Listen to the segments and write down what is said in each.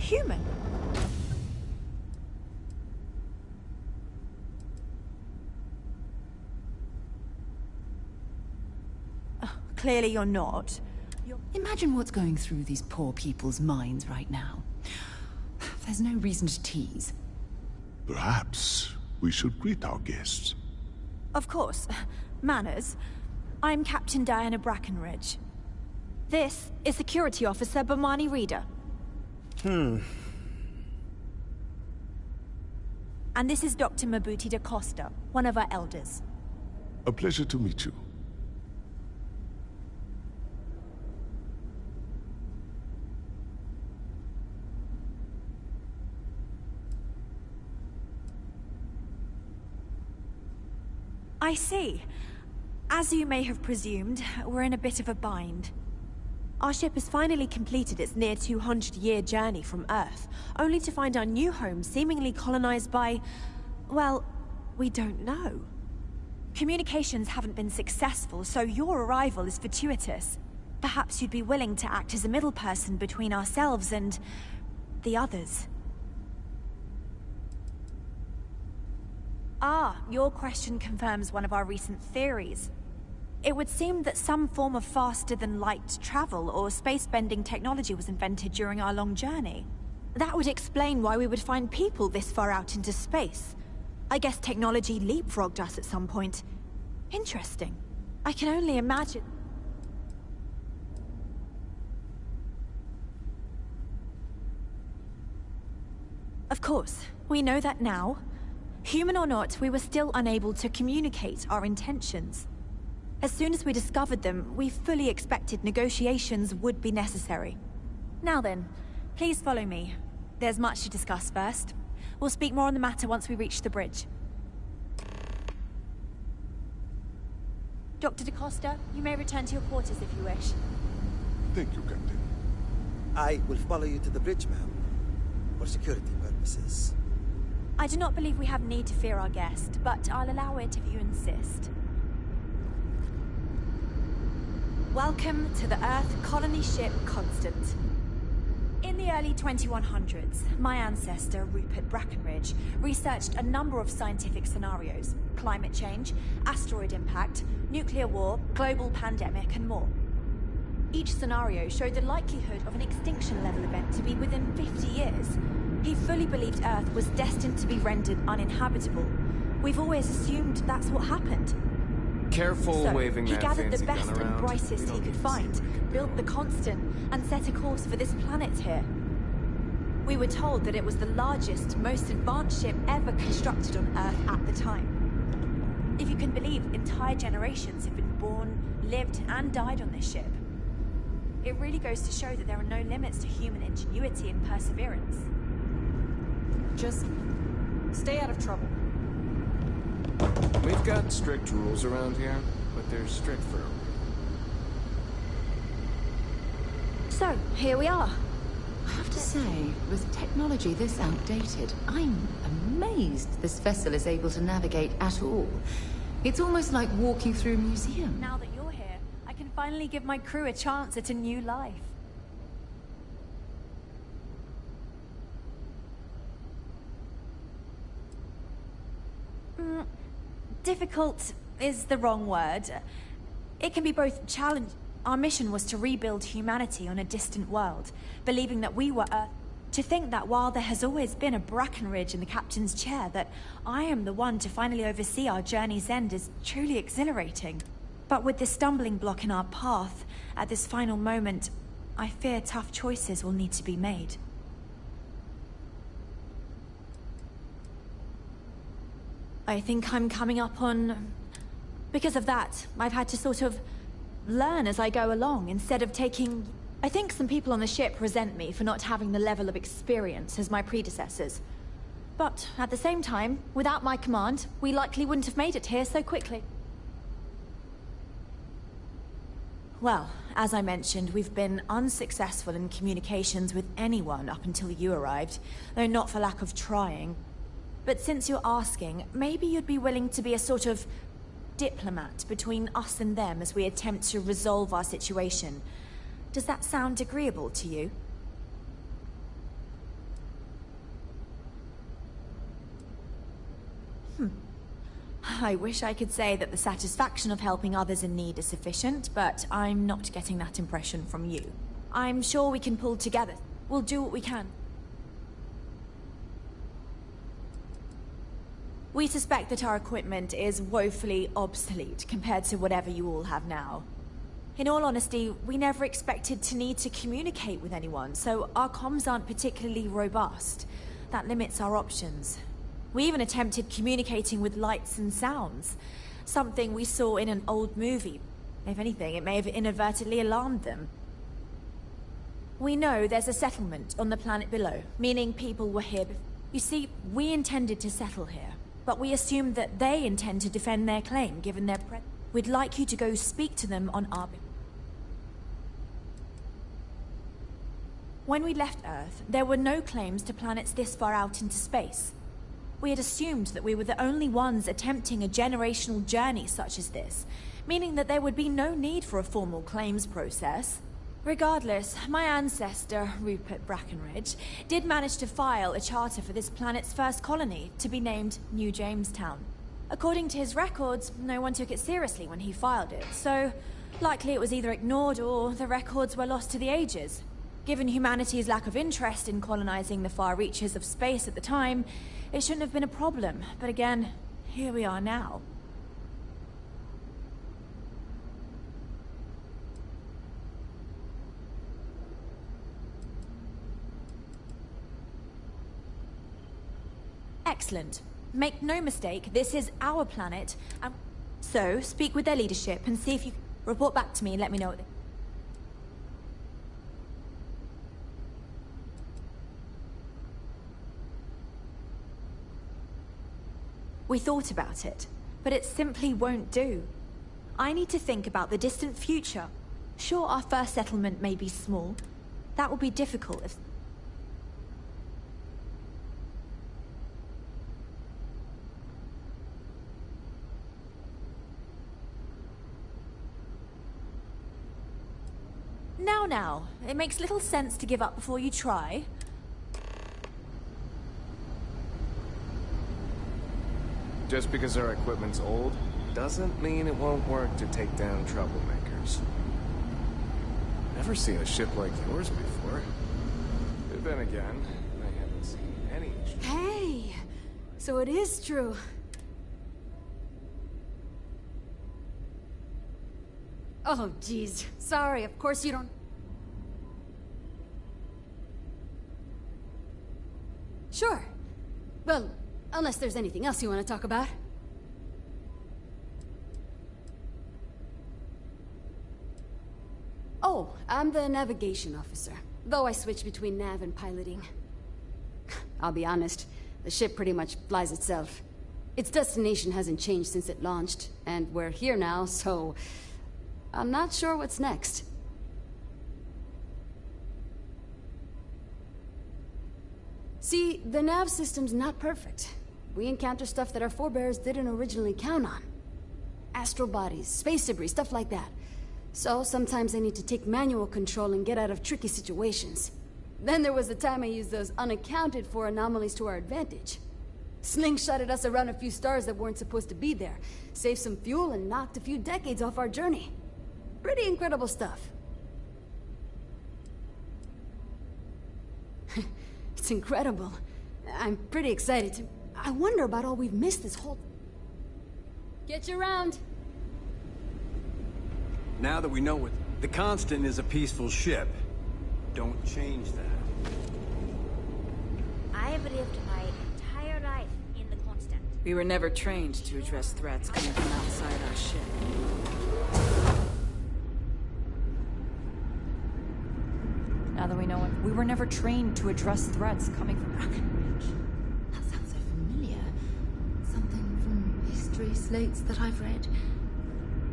human. Clearly you're not. Imagine what's going through these poor people's minds right now. There's no reason to tease. Perhaps we should greet our guests. Of course. Manners. I'm Captain Diana Brackenridge. This is Security Officer Bomani Reader. And this is Dr. Mabuti da Costa, one of our elders. A pleasure to meet you. I see. As you may have presumed, we're in a bit of a bind. Our ship has finally completed its near 200-year journey from Earth, only to find our new home seemingly colonized by... well, we don't know. Communications haven't been successful, so your arrival is fortuitous. Perhaps you'd be willing to act as a middle person between ourselves and... the others. Ah, your question confirms one of our recent theories. It would seem that some form of faster-than-light travel or space-bending technology was invented during our long journey. That would explain why we would find people this far out into space. I guess technology leapfrogged us at some point. Interesting. I can only imagine... Of course, we know that now. Human or not, we were still unable to communicate our intentions. As soon as we discovered them, we fully expected negotiations would be necessary. Now then, please follow me. There's much to discuss first. We'll speak more on the matter once we reach the bridge. Dr. da Costa, you may return to your quarters if you wish. Thank you, Captain. I will follow you to the bridge, ma'am, for security purposes. I do not believe we have need to fear our guest, but I'll allow it if you insist. Welcome to the Earth colony ship Constant. In the early 2100s, my ancestor, Rupert Brackenridge, researched a number of scientific scenarios: climate change, asteroid impact, nuclear war, global pandemic, and more. Each scenario showed the likelihood of an extinction-level event to be within 50 years. He fully believed Earth was destined to be rendered uninhabitable. We've always assumed that's what happened. Careful So, waving he that gathered the fancy best gun and around. brightest he could find, built the Constant, and set a course for this planet here. We were told that it was the largest, most advanced ship ever constructed on Earth at the time. If you can believe, entire generations have been born, lived, and died on this ship. It really goes to show that there are no limits to human ingenuity and perseverance. Just stay out of trouble. We've got strict rules around here, but they're strict for a reason. So, here we are. I have to say, with technology this outdated, I'm amazed this vessel is able to navigate at all. It's almost like walking through a museum. Now that you're here, I can finally give my crew a chance at a new life. Difficult is the wrong word. It can be both challenging. Our mission was to rebuild humanity on a distant world, believing that we were Earth. To think that while there has always been a Brackenridge in the captain's chair, that I am the one to finally oversee our journey's end is truly exhilarating. But with this stumbling block in our path, at this final moment, I fear tough choices will need to be made. I think I'm coming up on... Because of that, I've had to sort of learn as I go along, instead of taking... I think some people on the ship resent me for not having the level of experience as my predecessors. But at the same time, without my command, we likely wouldn't have made it here so quickly. Well, as I mentioned, we've been unsuccessful in communications with anyone up until you arrived, though not for lack of trying. But since you're asking, maybe you'd be willing to be a sort of diplomat between us and them as we attempt to resolve our situation. Does that sound agreeable to you? I wish I could say that the satisfaction of helping others in need is sufficient, but I'm not getting that impression from you. I'm sure we can pull together. We'll do what we can. We suspect that our equipment is woefully obsolete compared to whatever you all have now. In all honesty, we never expected to need to communicate with anyone, so our comms aren't particularly robust. That limits our options. We even attempted communicating with lights and sounds, something we saw in an old movie. If anything, it may have inadvertently alarmed them. We know there's a settlement on the planet below, meaning people were here before. You see, we intended to settle here, but we assumed that they intend to defend their claim, given their presence. We'd like you to go speak to them on our behalf. When we left Earth, there were no claims to planets this far out into space. We had assumed that we were the only ones attempting a generational journey such as this, meaning that there would be no need for a formal claims process. Regardless, my ancestor, Rupert Brackenridge, did manage to file a charter for this planet's first colony, to be named New Jamestown. According to his records, no one took it seriously when he filed it, so likely it was either ignored or the records were lost to the ages. Given humanity's lack of interest in colonizing the far reaches of space at the time, it shouldn't have been a problem, but again, here we are now. Excellent. Make no mistake, this is our planet, and so speak with their leadership and see if you report back to me and let me know what they... We thought about it, but it simply won't do. I need to think about the distant future. Sure, our first settlement may be small. That will be difficult if... Now, it makes little sense to give up before you try. Just because our equipment's old, doesn't mean it won't work to take down troublemakers. Never seen a ship like yours before. But then again, I haven't seen any... Hey! So it is true. Oh, jeez. Sorry, of course you don't... Sure. Well, unless there's anything else you want to talk about. Oh, I'm the navigation officer, though I switch between nav and piloting. I'll be honest, the ship pretty much flies itself. Its destination hasn't changed since it launched, and we're here now, so... I'm not sure what's next. See, the nav system's not perfect. We encounter stuff that our forebears didn't originally count on. Astral bodies, space debris, stuff like that. So sometimes I need to take manual control and get out of tricky situations. Then there was the time I used those unaccounted for anomalies to our advantage. Slingshotted us around a few stars that weren't supposed to be there, saved some fuel and knocked a few decades off our journey. Pretty incredible stuff. It's incredible. I'm pretty excited to... I wonder about all we've missed this whole... Get you around. Now that we know what... The Constant is a peaceful ship. Don't change that. I have lived my entire life in the Constant. We were never trained to address threats coming from outside our ship. Now that we know it, we were never trained to address threats coming from Brackenridge. That sounds so familiar. Something from history slates that I've read.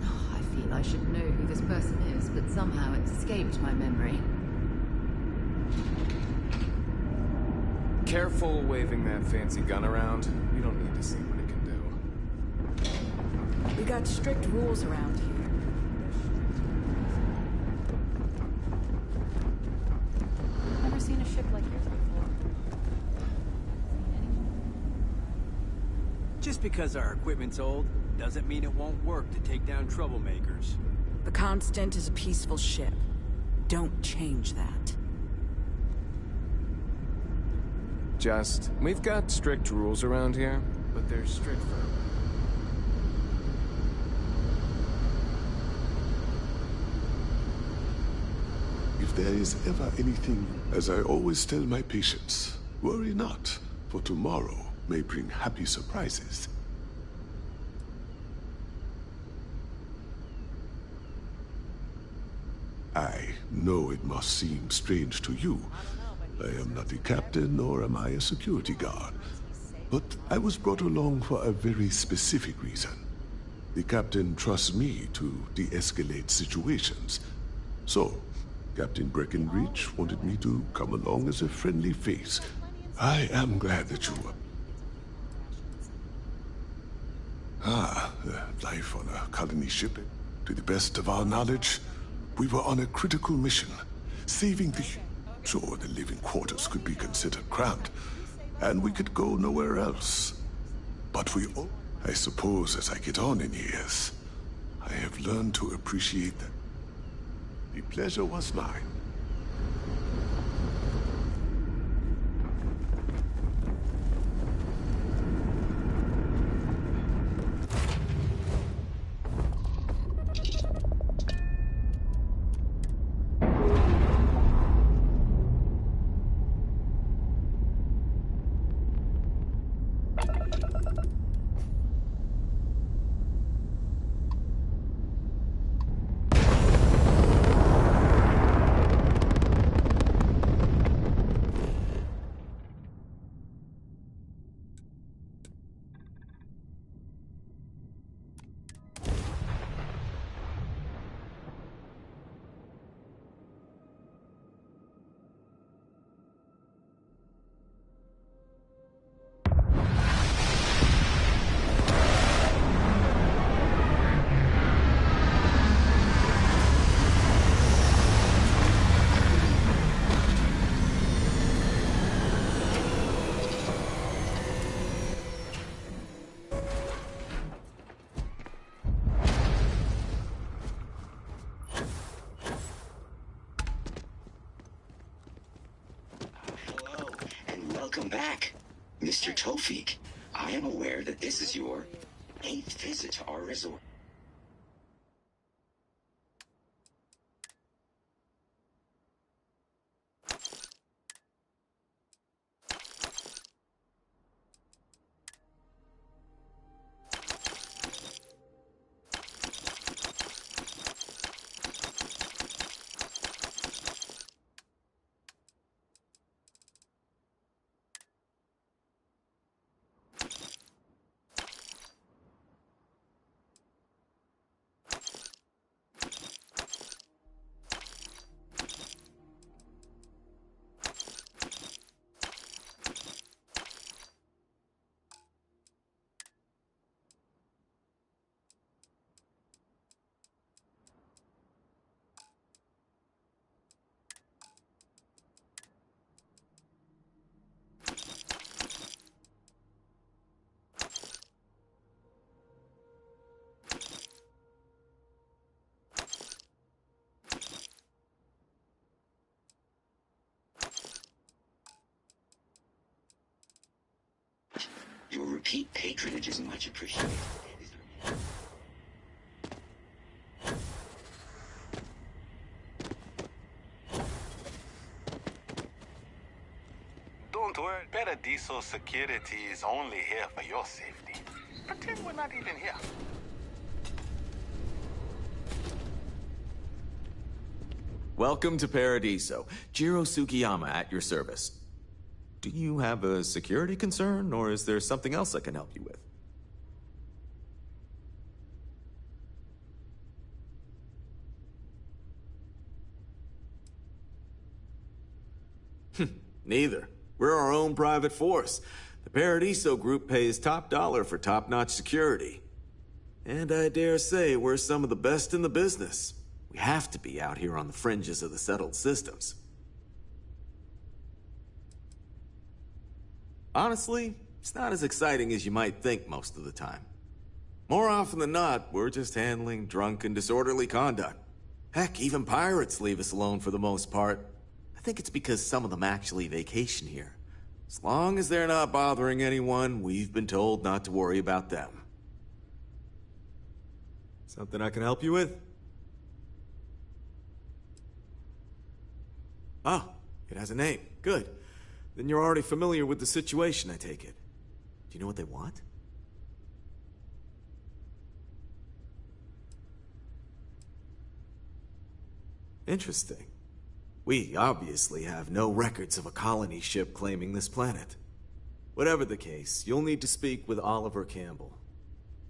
Oh, I feel I should know who this person is, but somehow it's escaped my memory. Careful waving that fancy gun around. We don't need to see what it can do. We got strict rules around here. Never seen a ship like yours before. Just because our equipment's old, doesn't mean it won't work to take down troublemakers. The Constant is a peaceful ship. Don't change that. We've got strict rules around here, but they're strict for... If there is ever anything, as I always tell my patients, worry not, for tomorrow may bring happy surprises. I know it must seem strange to you. I am not the captain, nor am I a security guard. But I was brought along for a very specific reason. The captain trusts me to de-escalate situations. So, Captain Breckenridge wanted me to come along as a friendly face. I am glad that you were... life on a colony ship. To the best of our knowledge, we were on a critical mission, saving the... Sure, the living quarters could be considered cramped, and we could go nowhere else. But we all... I suppose as I get on in years, I have learned to appreciate that. The pleasure was mine. Welcome back, Mr. Tofik. I am aware that this is your 8th visit to our resort. Your repeat patronage is much appreciated. Don't worry, Paradiso Security is only here for your safety. Pretend we're not even here. Welcome to Paradiso. Jiro Sukiyama at your service. Do you have a security concern, or is there something else I can help you with? Neither. We're our own private force. The Paradiso group pays top dollar for top-notch security. And I dare say we're some of the best in the business. We have to be out here on the fringes of the settled systems. Honestly, It's not as exciting as you might think most of the time. More often than not, we're just handling drunk and disorderly conduct. Heck, even pirates leave us alone for the most part. I think it's because some of them actually vacation here. As long as they're not bothering anyone, we've been told not to worry about them. Something I can help you with? Oh, it has a name. Good. Then you're already familiar with the situation, I take it. Do you know what they want? Interesting. We obviously have no records of a colony ship claiming this planet. Whatever the case, you'll need to speak with Oliver Campbell,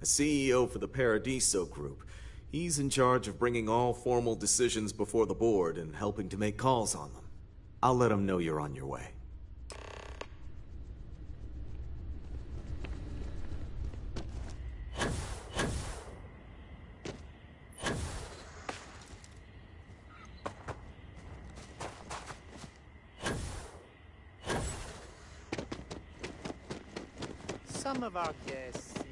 a CEO for the Paradiso Group. He's in charge of bringing all formal decisions before the board and helping to make calls on them. I'll let him know you're on your way. Some of our guests seem...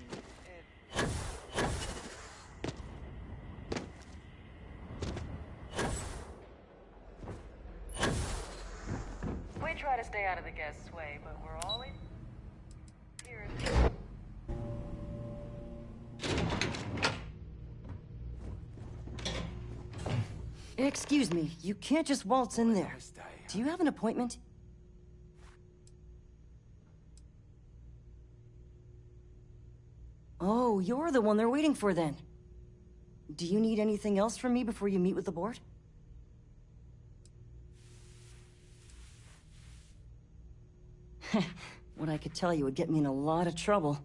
We try to stay out of the guests' way, but we're all in here. Excuse me, you can't just waltz in there. Do you have an appointment? Oh, you're the one they're waiting for then. Do you need anything else from me before you meet with the board? What I could tell you would get me in a lot of trouble.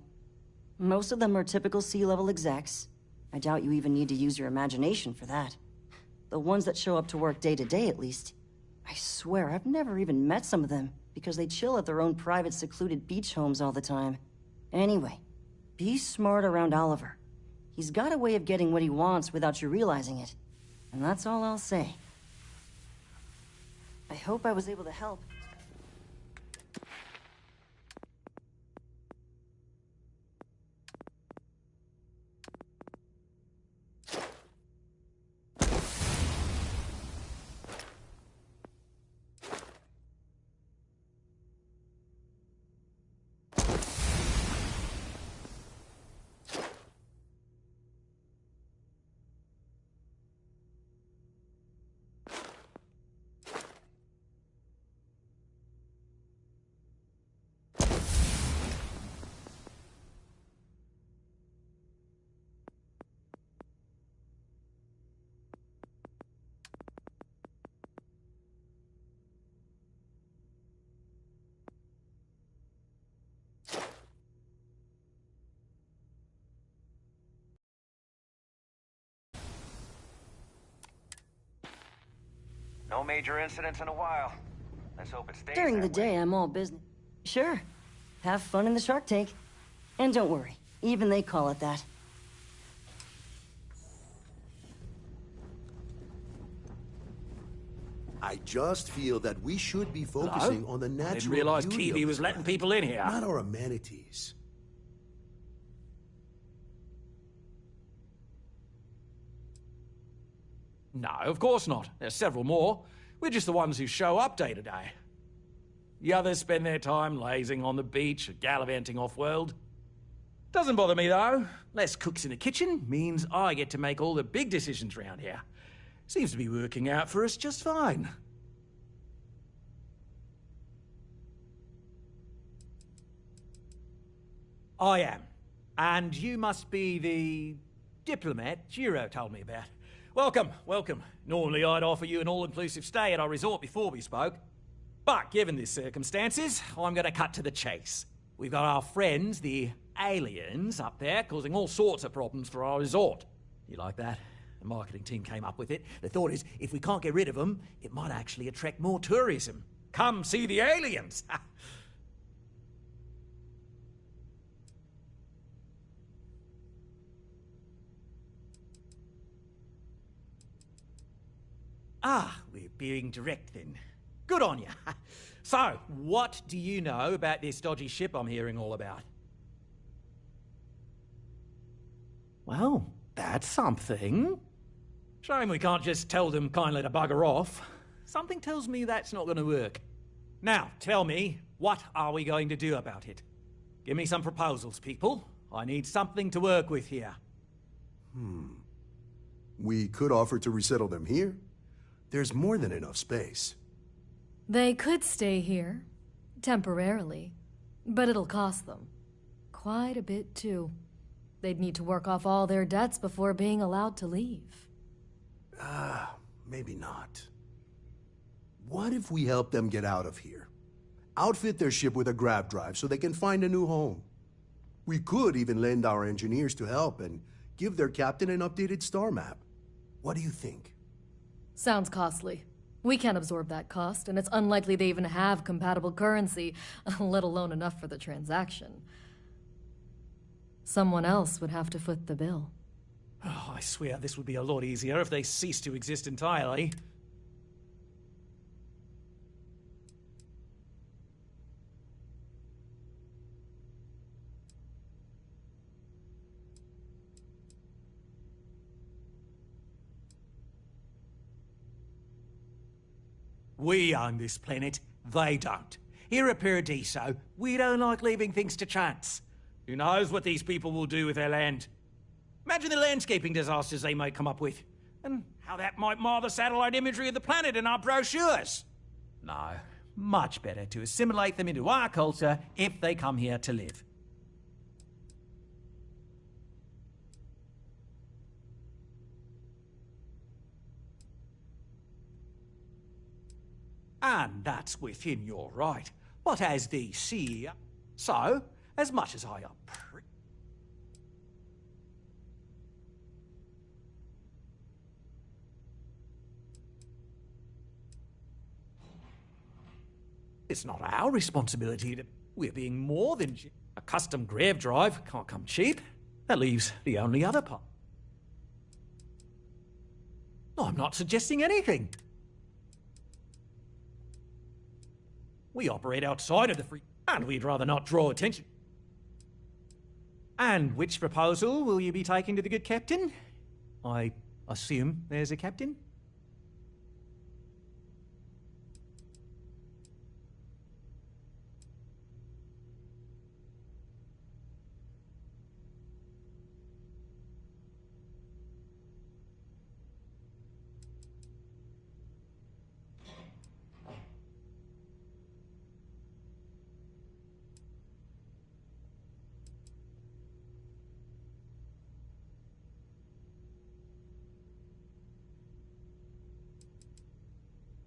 Most of them are typical C-level execs. I doubt you even need to use your imagination for that. The ones that show up to work day to day, at least. I swear, I've never even met some of them, because they chill at their own private secluded beach homes all the time. Anyway, be smart around Oliver. He's got a way of getting what he wants without you realizing it. And that's all I'll say. I hope I was able to help. No major incidents in a while. Let's hope it stays During the that way. day, I'm all business. Sure. Have fun in the Shark Tank. And don't worry, even they call it that. I just feel that we should be focusing on the natural Didn't realize beauty Kiwi of was this letting planet, people in here. not our amenities. No, of course not. There's several more. We're just the ones who show up day to day. The others spend their time lazing on the beach or gallivanting off-world. Doesn't bother me, though. Less cooks in the kitchen means I get to make all the big decisions around here. Seems to be working out for us just fine. I am. And you must be the diplomat Giro told me about. Welcome, welcome. Normally I'd offer you an all-inclusive stay at our resort before we spoke. But given the circumstances, I'm going to cut to the chase. We've got our friends, the aliens, up there causing all sorts of problems for our resort. You like that? The marketing team came up with it. The thought is, if we can't get rid of them, it might actually attract more tourism. Come see the aliens! Ah, we're being direct then. Good on you. So, what do you know about this dodgy ship I'm hearing all about? Well, that's something. Shame we can't just tell them kindly to bugger off. Something tells me that's not going to work. Now, tell me, what are we going to do about it? Give me some proposals, people. I need something to work with here. We could offer to resettle them here. There's more than enough space. They could stay here, temporarily, but it'll cost them. Quite a bit, too. They'd need to work off all their debts before being allowed to leave. Maybe not. What if we help them get out of here? Outfit their ship with a grav drive so they can find a new home. We could even lend our engineers to help and give their captain an updated star map. What do you think? Sounds costly. We can't absorb that cost, and it's unlikely they even have compatible currency, let alone enough for the transaction. Someone else would have to foot the bill. Oh, I swear this would be a lot easier if they ceased to exist entirely. We own this planet, they don't. Here at Paradiso, we don't like leaving things to chance. Who knows what these people will do with their land? Imagine the landscaping disasters they might come up with, and how that might mar the satellite imagery of the planet in our brochures. No, much better to assimilate them into our culture if they come here to live. And that's within your right. But as the CEO... So, as much as I It's not our responsibility to... We're being more than... A custom grav drive can't come cheap. That leaves the only other part. No, I'm not suggesting anything. We operate outside of the free... And we'd rather not draw attention. And which proposal will you be taking to the good captain? I assume there's a captain?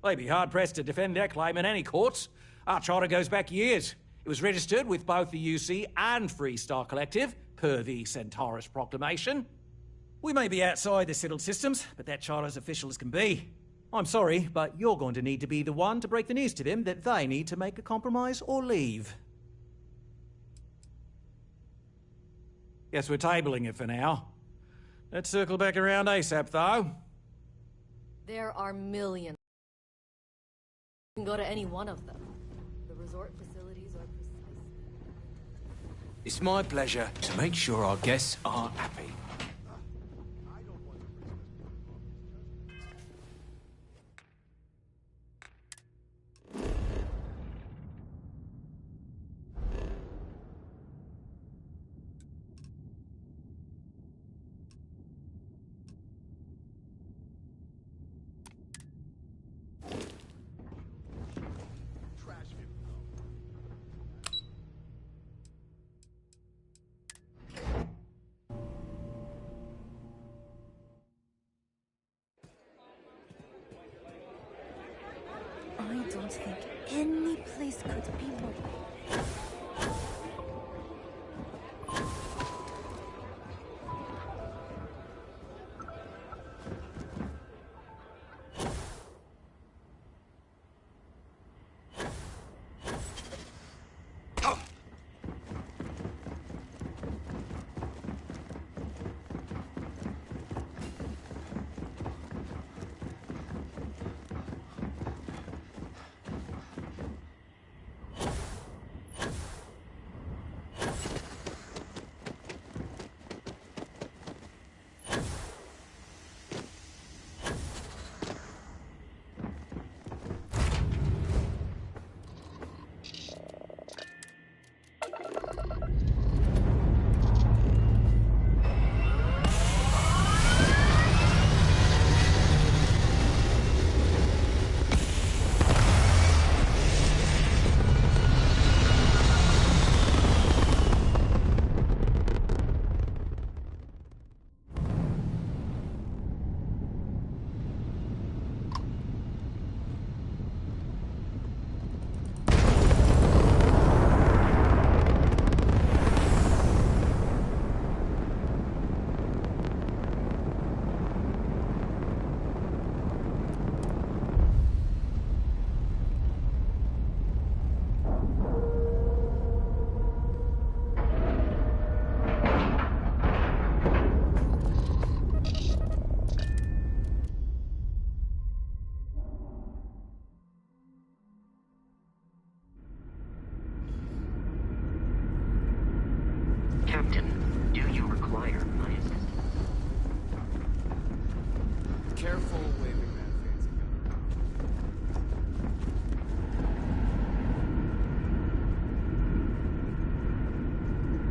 They'd be hard-pressed to defend their claim in any courts. Our charter goes back years. It was registered with both the UC and Free Star Collective, per the Centaurus Proclamation. We may be outside the settled systems, but that charter's official as can be. I'm sorry, but you're going to need to be the one to break the news to them that they need to make a compromise or leave. Guess we're tabling it for now. Let's circle back around ASAP, though. There are millions. You can go to any one of them. The resort facilities are precise. It's my pleasure to make sure our guests are happy. I don't think any place could be more...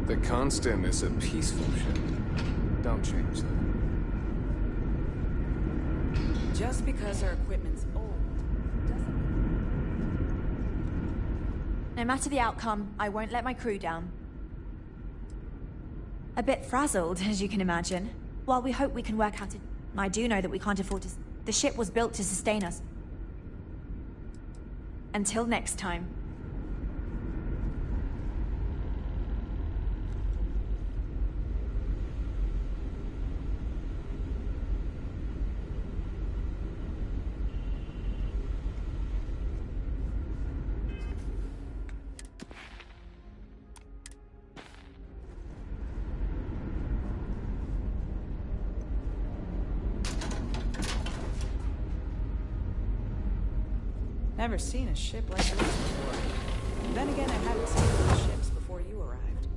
The Constant is a peaceful ship. Don't change that. Just because our equipment's old doesn't... No matter the outcome, I won't let my crew down. A bit frazzled, as you can imagine. While we hope we can work out it, I do know that we can't afford to... The ship was built to sustain us. Until next time. Never seen a ship like this before. Then again, I hadn't seen those ships before you arrived.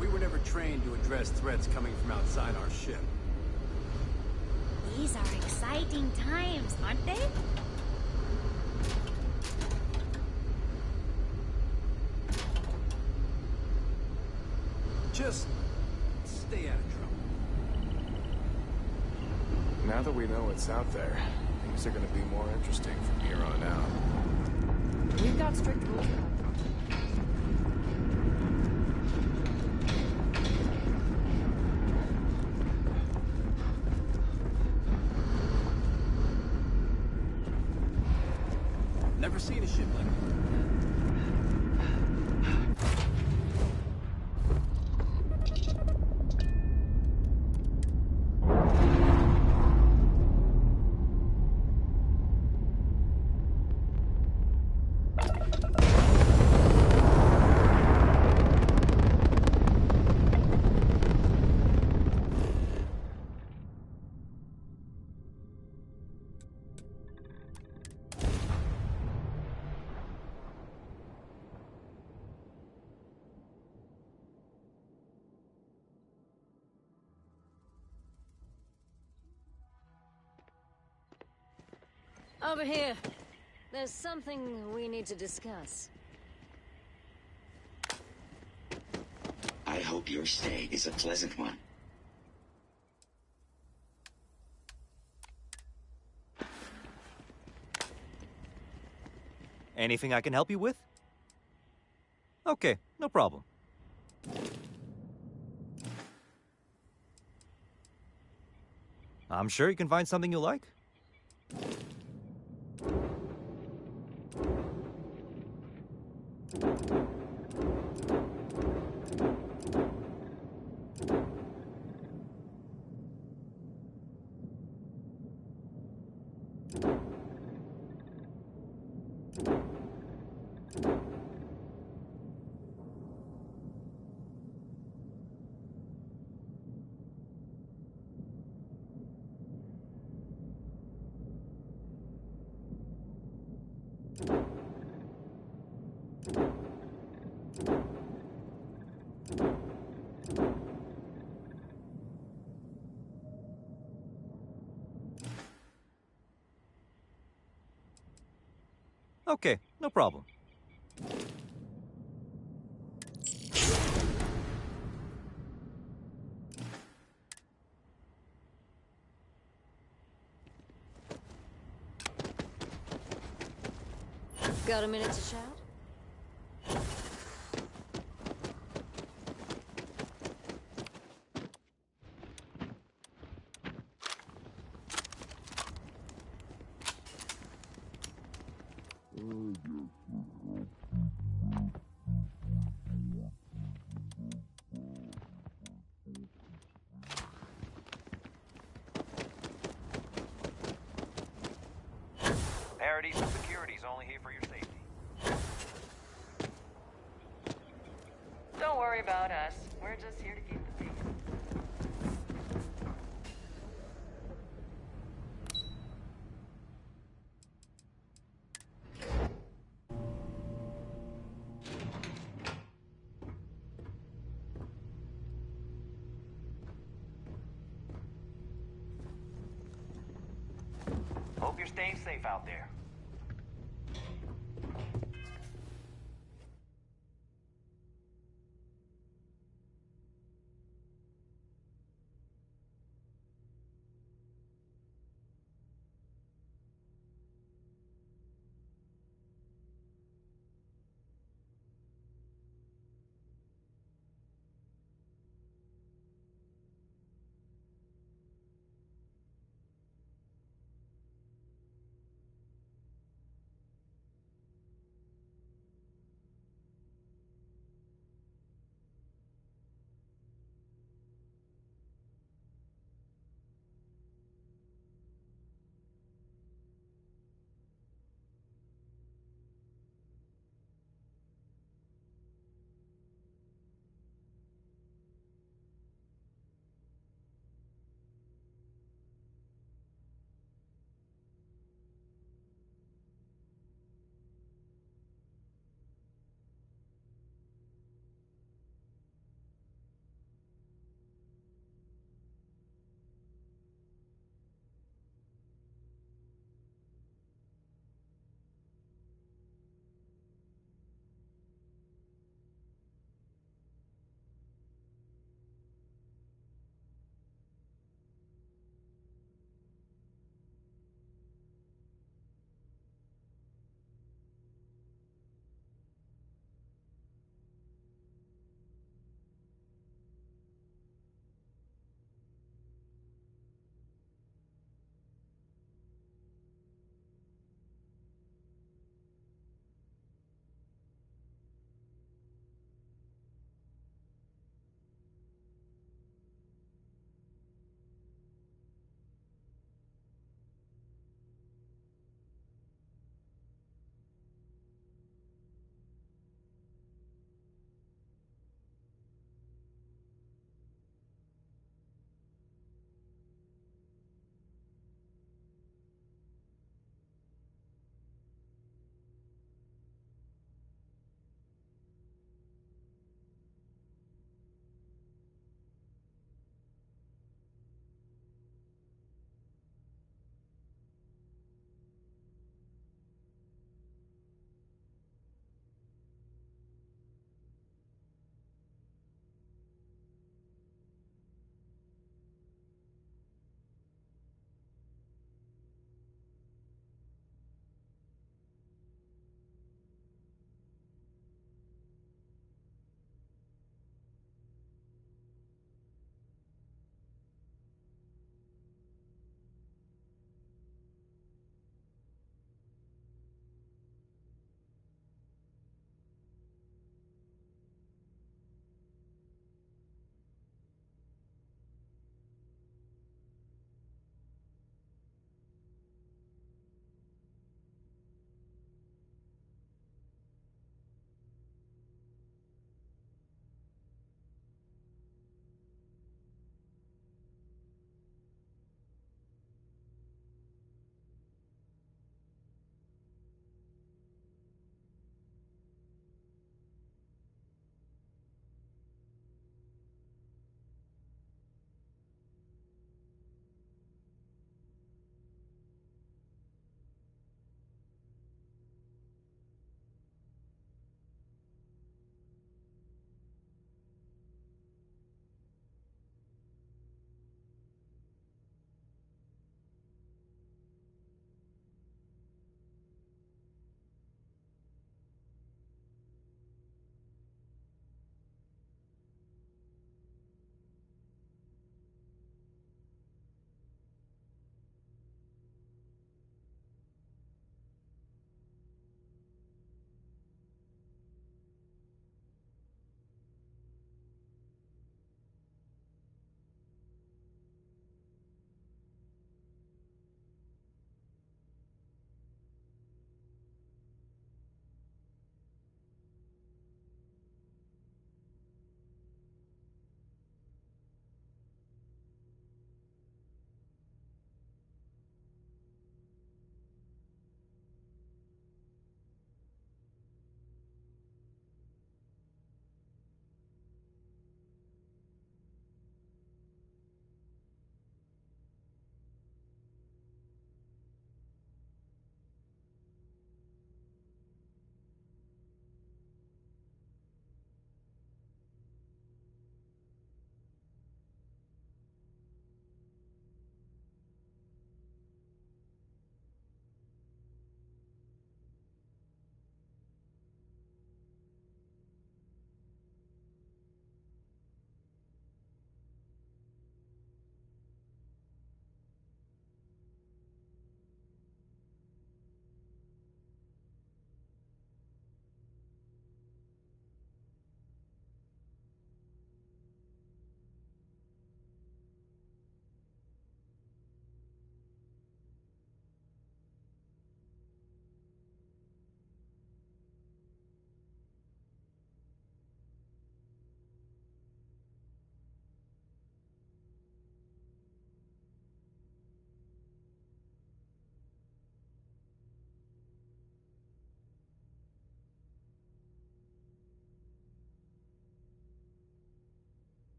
We were never trained to address threats coming from outside our ship. These are exciting times, aren't they? Just stay out of trouble. Now that we know what's out there, things are gonna be more interesting from here on out. We've got strict rules. Never seen a ship like that. Over here. There's something we need to discuss. I hope your stay is a pleasant one. Anything I can help you with? Okay, no problem. I'm sure you can find something you like. Okay, no problem. Got a minute to chat? Parodies and security's only here for your safety. Don't worry about us. We're just here to keep the peace. Stay safe out there.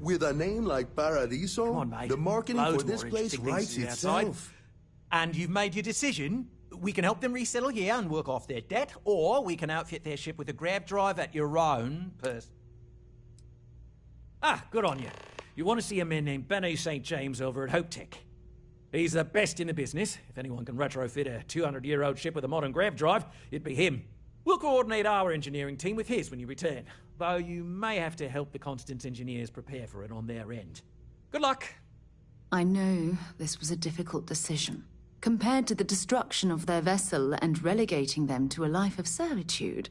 With a name like Paradiso, Come on, mate. the marketing Loads for this more place interesting writes things outside. itself. And you've made your decision. We can help them resettle here and work off their debt, or we can outfit their ship with a grab drive at your own purse. Ah, good on you. You want to see a man named Benny St. James over at Hope Tech. He's the best in the business. If anyone can retrofit a 200-year-old ship with a modern grav drive, it'd be him. We'll coordinate our engineering team with his when you return, though you may have to help the Constance engineers prepare for it on their end. Good luck. I know this was a difficult decision. Compared to the destruction of their vessel and relegating them to a life of servitude,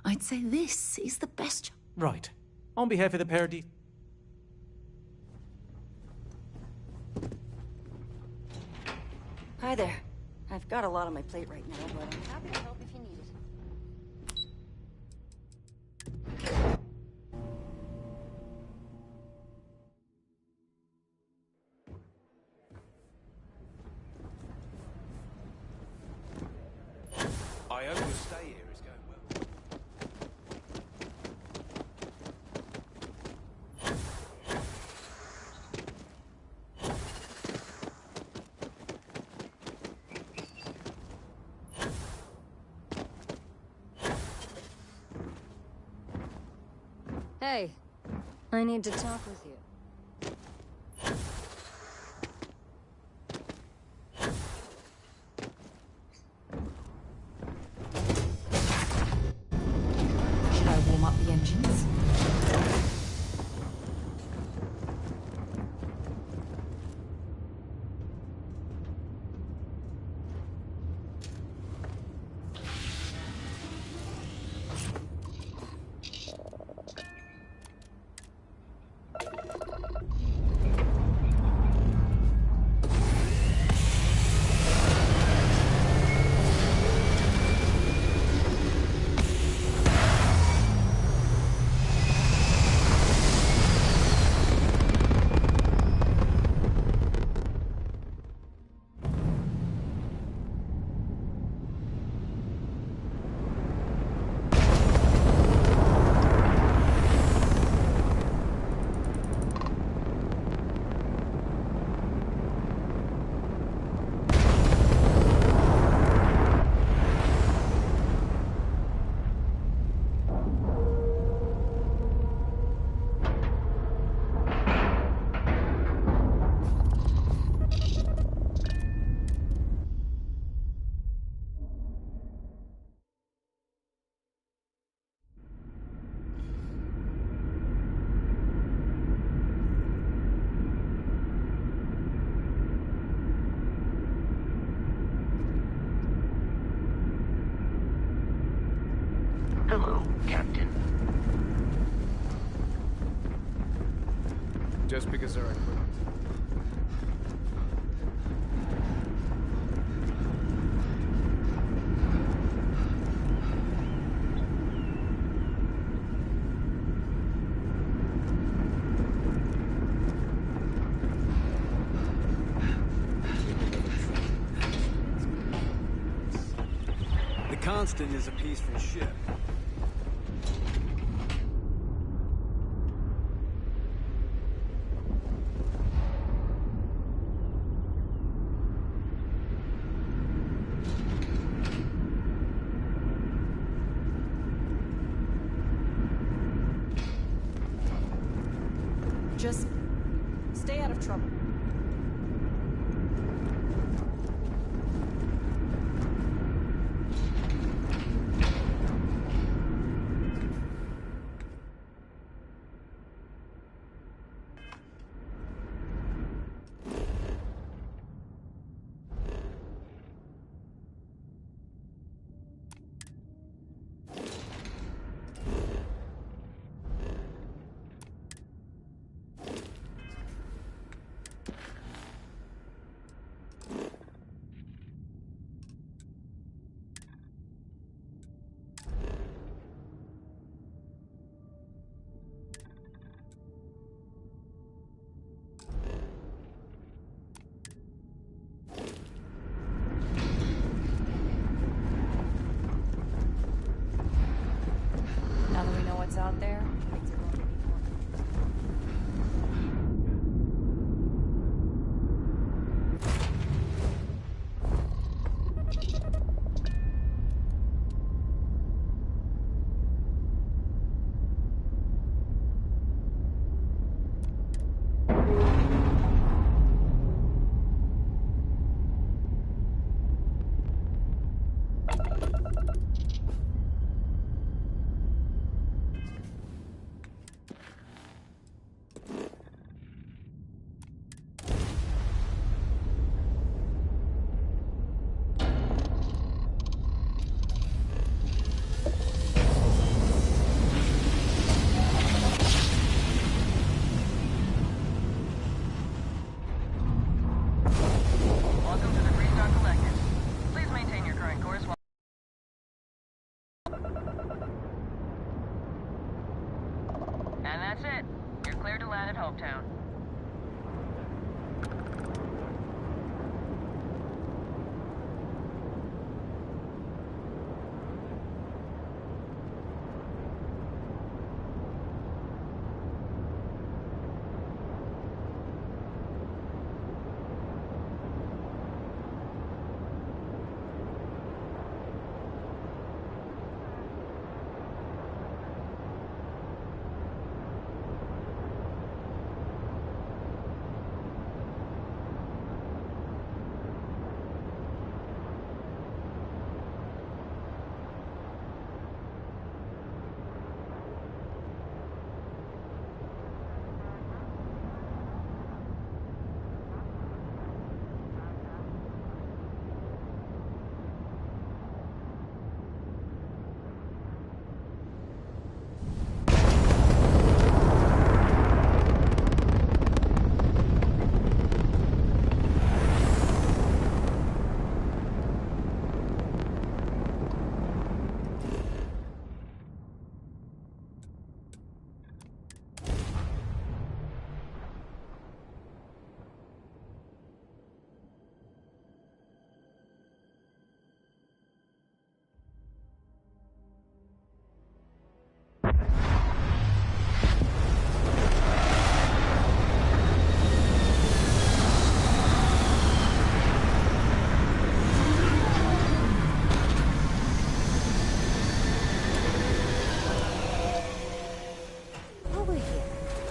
I'd say this is the best. Right. On behalf of the Paradise... Hi there. I've got a lot on my plate right now, but I'm happy to help if you need it. I hope your stay here is going well. Hey, I need to talk with you. Should I warm up the engines? Hello, Captain. Just because they're equipped. The Constant is a peaceful ship. Just stay out of trouble. Now that we know what's out there, things are going to be more. in Hopetown.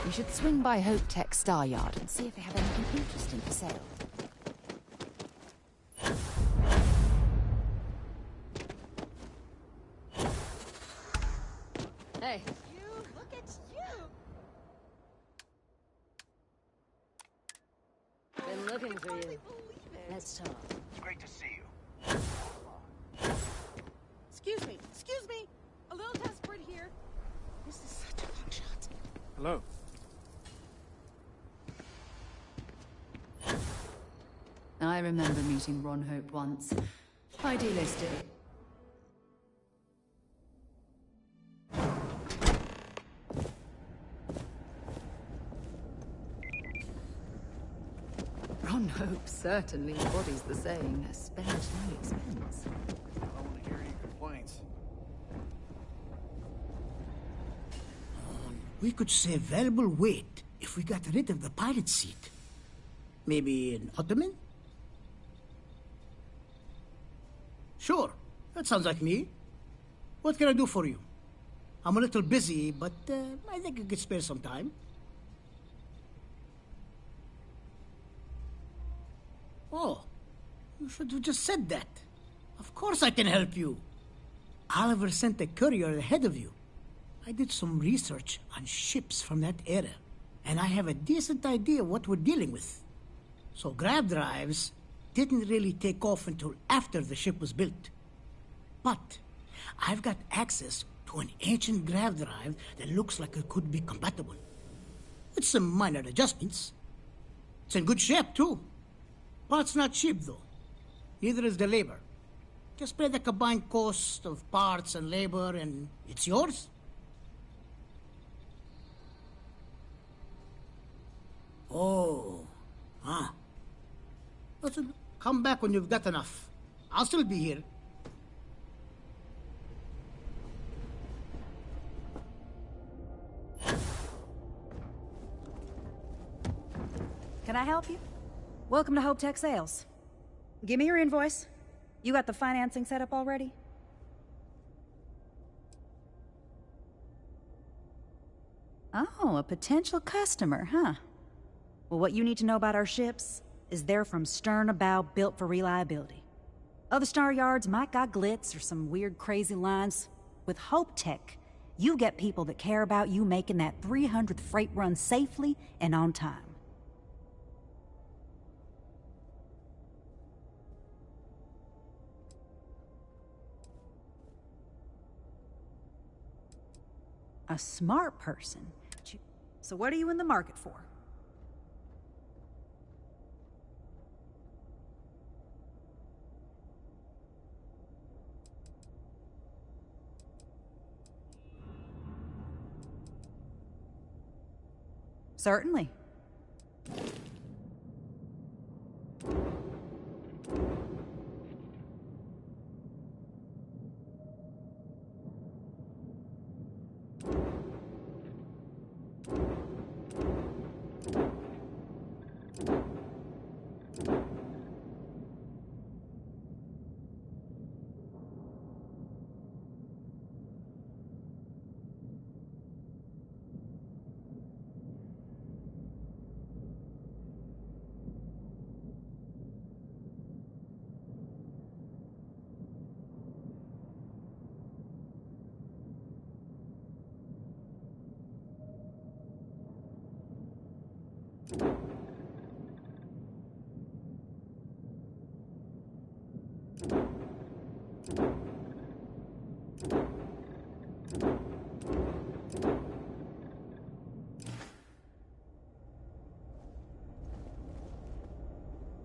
We should swing by Hope Tech Star Yard and see if they have anything interesting for sale. Hey. You, look at you! Been looking for you. Let's talk. It's great to see you. Excuse me! A little desperate here. This is such a long shot. Hello. I remember meeting Ron Hope once. Idealistic. Ron Hope certainly embodies the saying, spend no expense. I don't want to hear any complaints. We could save valuable weight if we got rid of the pilot seat. Maybe an ottoman? Sure, that sounds like me. What can I do for you? I'm a little busy, but I think I could spare some time. Oh, you should have just said that. Of course I can help you. Oliver sent a courier ahead of you. I did some research on ships from that era, and I have a decent idea what we're dealing with. So grav drives didn't really take off until after the ship was built. But I've got access to an ancient grav drive that looks like it could be compatible. With some minor adjustments. It's in good shape, too. Parts not cheap, though. Neither is the labor. Just pay the combined cost of parts and labor, and it's yours. Oh. Ah. Listen, come back when you've got enough. I'll still be here. Can I help you? Welcome to Hope Tech Sales. Give me your invoice. You got the financing set up already? Oh, a potential customer, huh? Well, what you need to know about our ships is they're from stern to bow, built for reliability. Other Star Yards might got glitz or some weird crazy lines. With Hope Tech, you get people that care about you making that 300th freight run safely and on time. A smart person. So what are you in the market for? Certainly.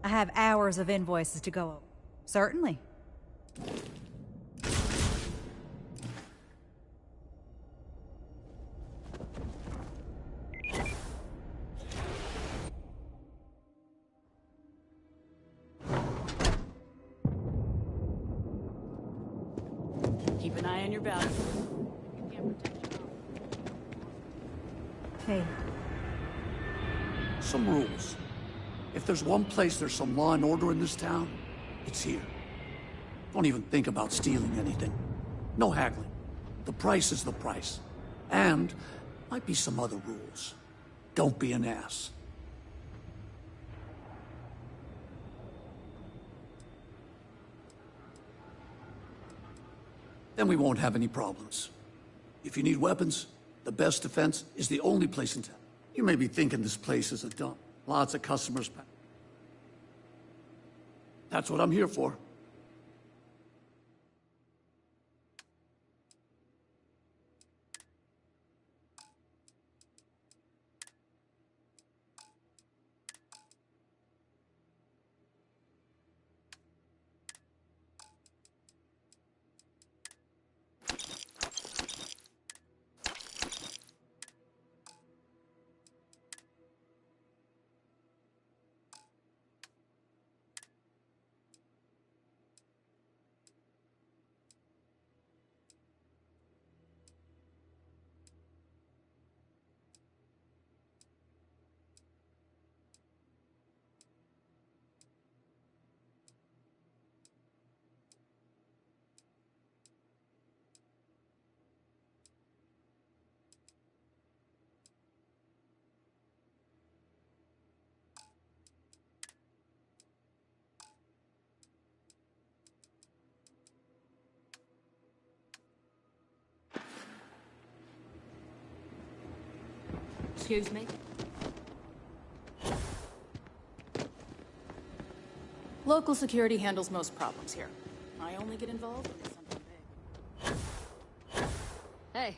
I have hours of invoices to go over. Certainly. Keep an eye on your value. Hey. Some rules. If there's one place there's some law and order in this town, it's here. Don't even think about stealing anything. No haggling. The price is the price. And might be some other rules. Don't be an ass. Then we won't have any problems. If you need weapons, the best defense is the only place in town. You may be thinking this place is a dump. Lots of customers. That's what I'm here for. Excuse me? Local security handles most problems here. I only get involved when it's something big. Hey.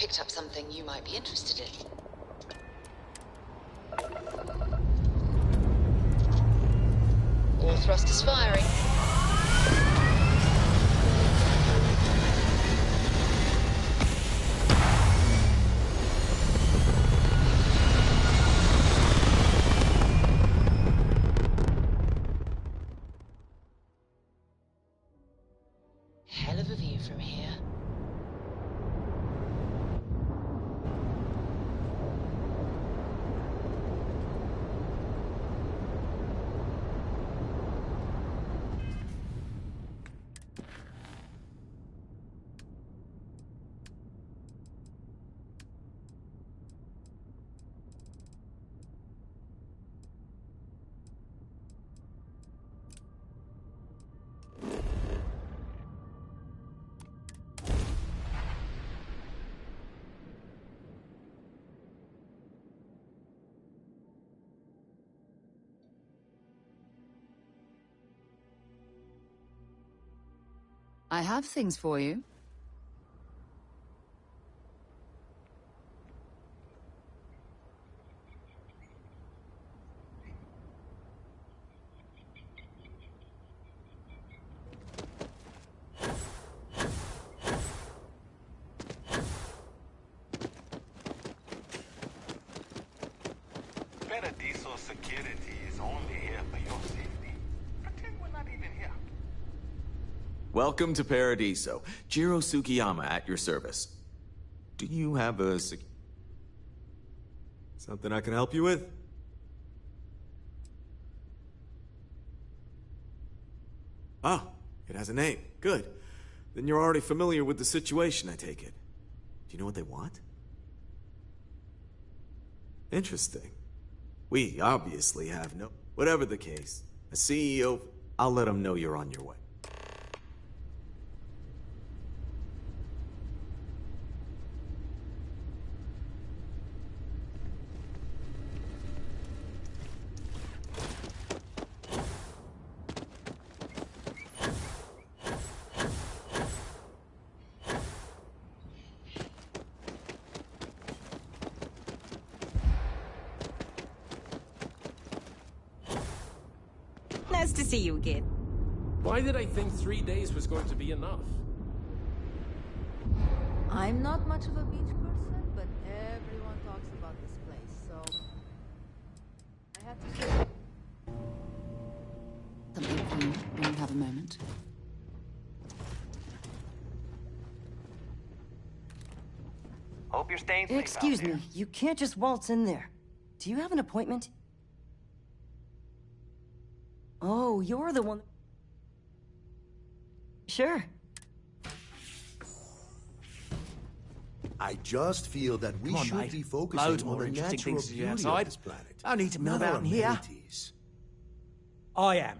picked up something you might be interested in. All thrusters firing. Hell of a view from here. I have things for you. Paradiso security is only here for your safety. Pretend we're not even here. Welcome to Paradiso. Jiro Tsukiyama at your service. Do you have a something I can help you with? Ah, it has a name. Good. Then you're already familiar with the situation, I take it. Do you know what they want? Interesting. We obviously have no... Whatever the case, a CEO... I'll let them know you're on your way. Nice to see you again. Why did I think 3 days was going to be enough? I'm not much of a beach person, but everyone talks about this place, so I had to say. Something for you when you have a moment. Hope you're staying safe Excuse out there. me, you can't just waltz in there. Do you have an appointment? Oh, you're the one... Sure. I just feel that we Come on, should mate. be focusing Loads on more the interesting natural things to do beauty outside. of this planet. I need to move not out our in here. amenities. I am.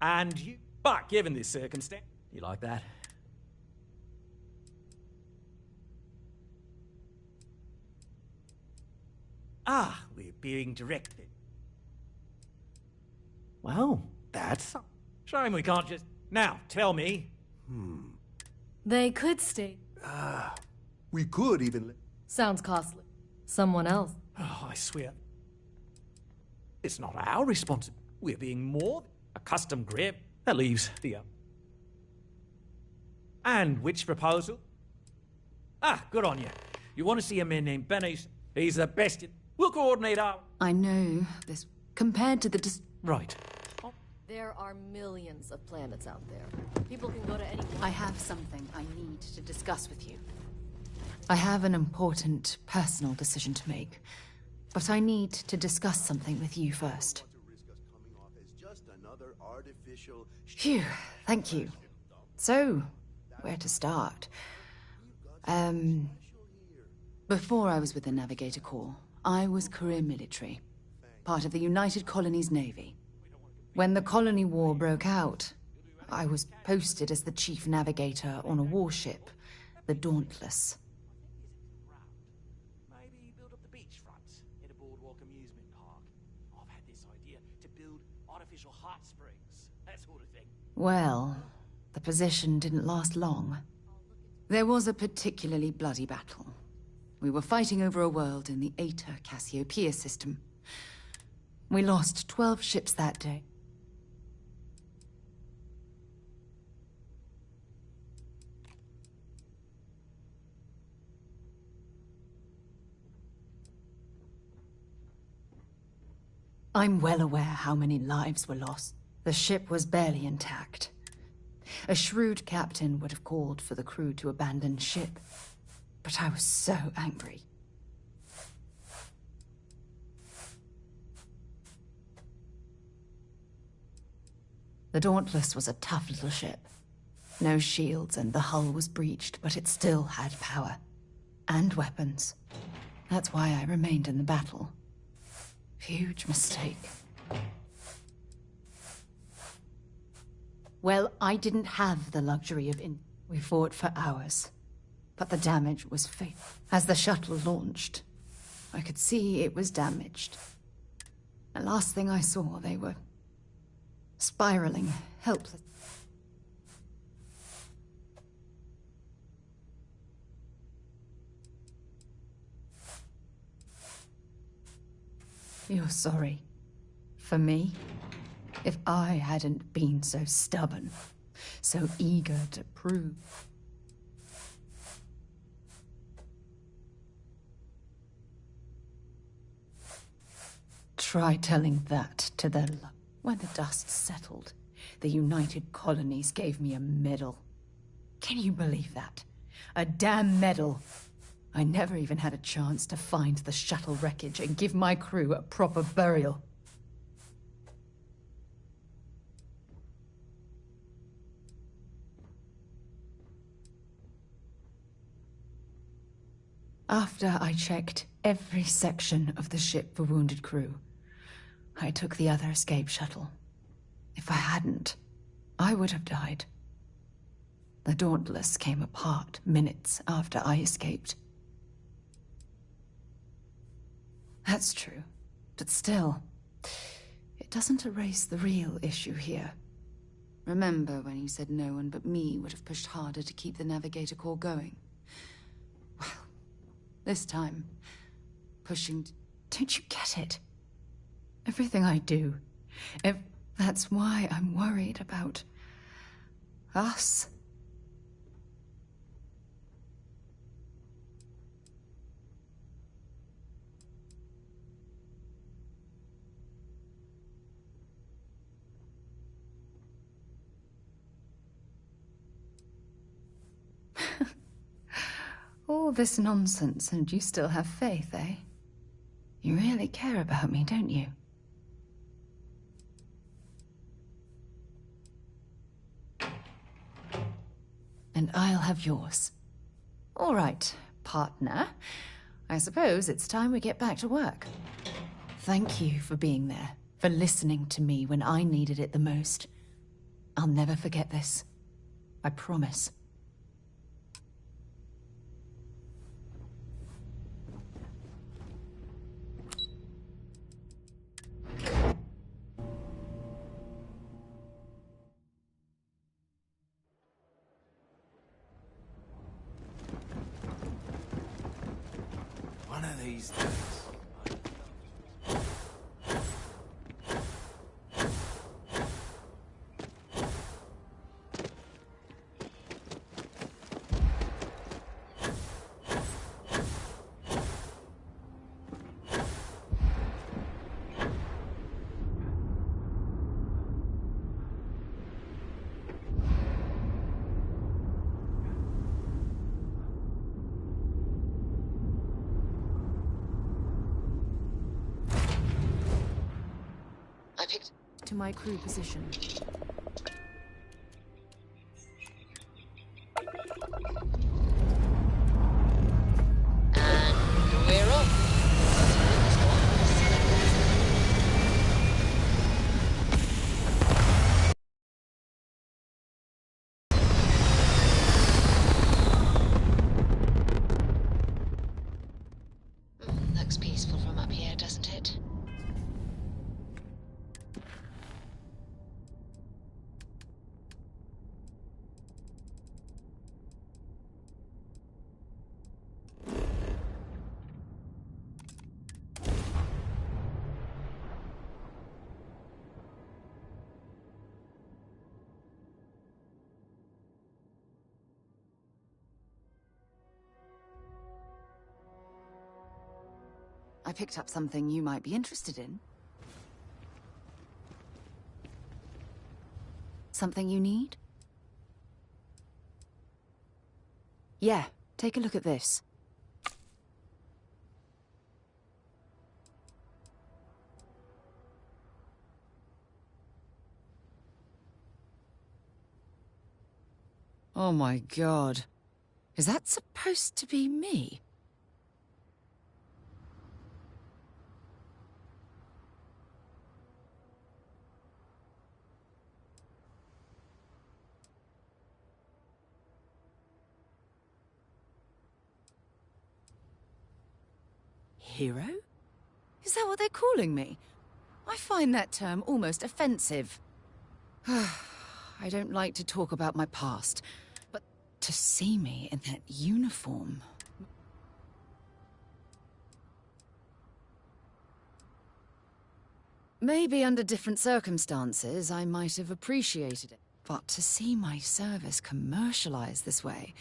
And you... But given this circumstance... You like that? Ah, we're being directed. Well, that's... Shame we can't just... Now, tell me. They could stay. We could even... Sounds costly. Someone else. Oh, I swear. It's not our responsibility. We're being more a custom grip. That leaves the... And which proposal? Ah, good on you. You want to see a man named Benny? He's the best. We'll coordinate our... I know this... Compared to the Right. There are millions of planets out there. People can go to any one. I have something I need to discuss with you. I have an important personal decision to make, but I need to discuss something with you first. Phew, thank you. So, where to start? Before I was with the Navigator Corps, I was career military, part of the United Colonies Navy. When the Colony War broke out, I was posted as the chief navigator on a warship, the Dauntless. Maybe build up the beachfront in a boardwalk amusement park. I've had this idea to build artificial hot springs, that sort of thing. Well, the position didn't last long. There was a particularly bloody battle. We were fighting over a world in the Eta Cassiopeia system. We lost 12 ships that day. I'm well aware how many lives were lost. The ship was barely intact. A shrewd captain would have called for the crew to abandon ship. But I was so angry. The Dauntless was a tough little ship. No shields and the hull was breached, but it still had power. And weapons. That's why I remained in the battle. Huge mistake. Well, I didn't have the luxury of We fought for hours, but the damage was fatal. As the shuttle launched, I could see it was damaged. The last thing I saw, they were spiraling, helpless. You're sorry. For me? If I hadn't been so stubborn, so eager to prove. Try telling that to their luck. When the dust settled, the United Colonies gave me a medal. Can you believe that? A damn medal. I never even had a chance to find the shuttle wreckage and give my crew a proper burial. After I checked every section of the ship for wounded crew, I took the other escape shuttle. If I hadn't, I would have died. The Dauntless came apart minutes after I escaped. That's true, but still, it doesn't erase the real issue here. Remember when you said no one but me would have pushed harder to keep the Navigator Corps going? Well, this time, pushing... Don't you get it? Everything I do, that's why I'm worried about us. All this nonsense and you still have faith, eh? You really care about me, don't you? And I'll have yours. All right, partner. I suppose it's time we get back to work. Thank you for being there, for listening to me when I needed it the most. I'll never forget this. I promise. One of these days. I picked to my crew position. And we're off. Looks peaceful from up here, doesn't it? I picked up something you might be interested in. Something you need? Yeah, take a look at this. Oh my god. Is that supposed to be me? Hero? Is that what they're calling me? I find that term almost offensive. I don't like to talk about my past, but to see me in that uniform... Maybe under different circumstances, I might have appreciated it. But to see my service commercialized this way...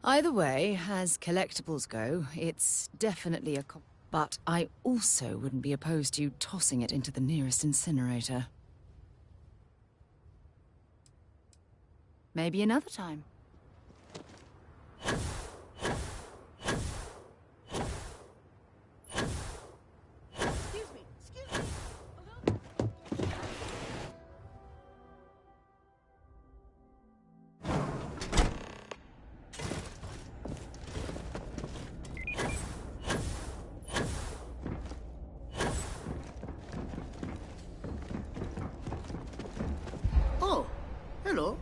Either way, as collectibles go, it's definitely a... But I also wouldn't be opposed to you tossing it into the nearest incinerator. Maybe another time. Oh, hello.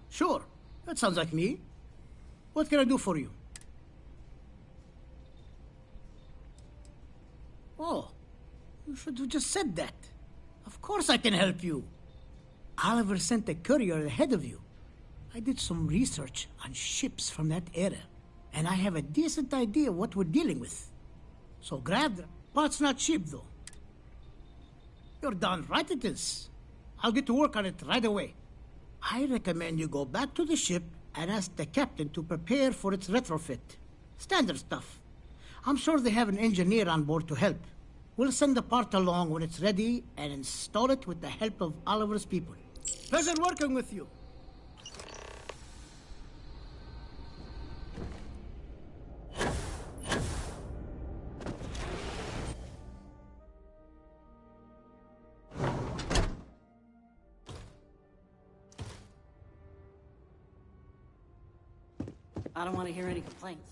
Sure, that sounds like me. What can I do for you? Oh, you should have just said that. Of course I can help you. Oliver sent a courier ahead of you. I did some research on ships from that era, and I have a decent idea what we're dealing with. So grab them. Part's not cheap, though. You're darn right it is. I'll get to work on it right away. I recommend you go back to the ship and ask the captain to prepare for its retrofit. Standard stuff. I'm sure they have an engineer on board to help. We'll send the part along when it's ready and install it with the help of Oliver's people. Pleasure working with you. I don't want to hear any complaints.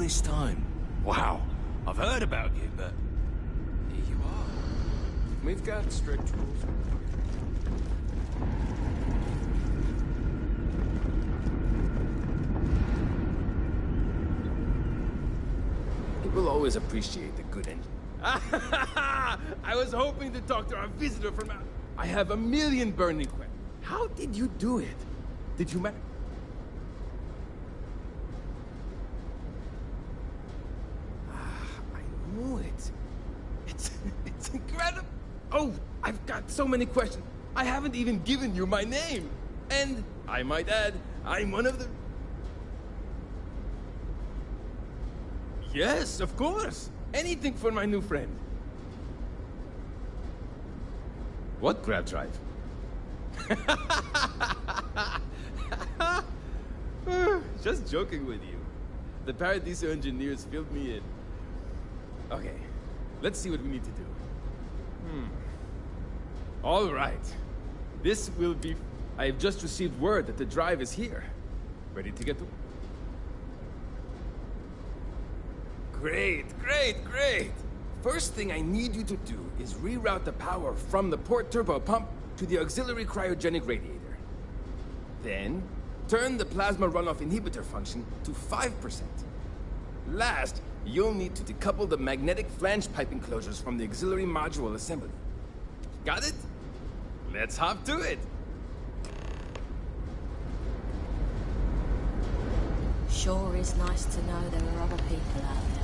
this time? Wow. I've heard about you, but here you are. We've got strict rules. People always appreciate the good engine. I was hoping to talk to our visitor from out. I have a million burning questions. How did you do it? Did you manage? I knew it. It's incredible. Oh, I've got so many questions. I haven't even given you my name. And I might add, I'm one of the... Yes, of course. Anything for my new friend. What grab drive? Just joking with you. The Paradiso engineers filled me in. Okay, let's see what we need to do. All right. This will be... I have just received word that the drive is here. Ready to get to... Great, great, great! First thing I need you to do is reroute the power from the port turbo pump to the auxiliary cryogenic radiator. Then, turn the plasma runoff inhibitor function to 5%. Last, you'll need to decouple the magnetic flange pipe enclosures from the auxiliary module assembly. Got it? Let's hop to it! Sure is nice to know there are other people out there.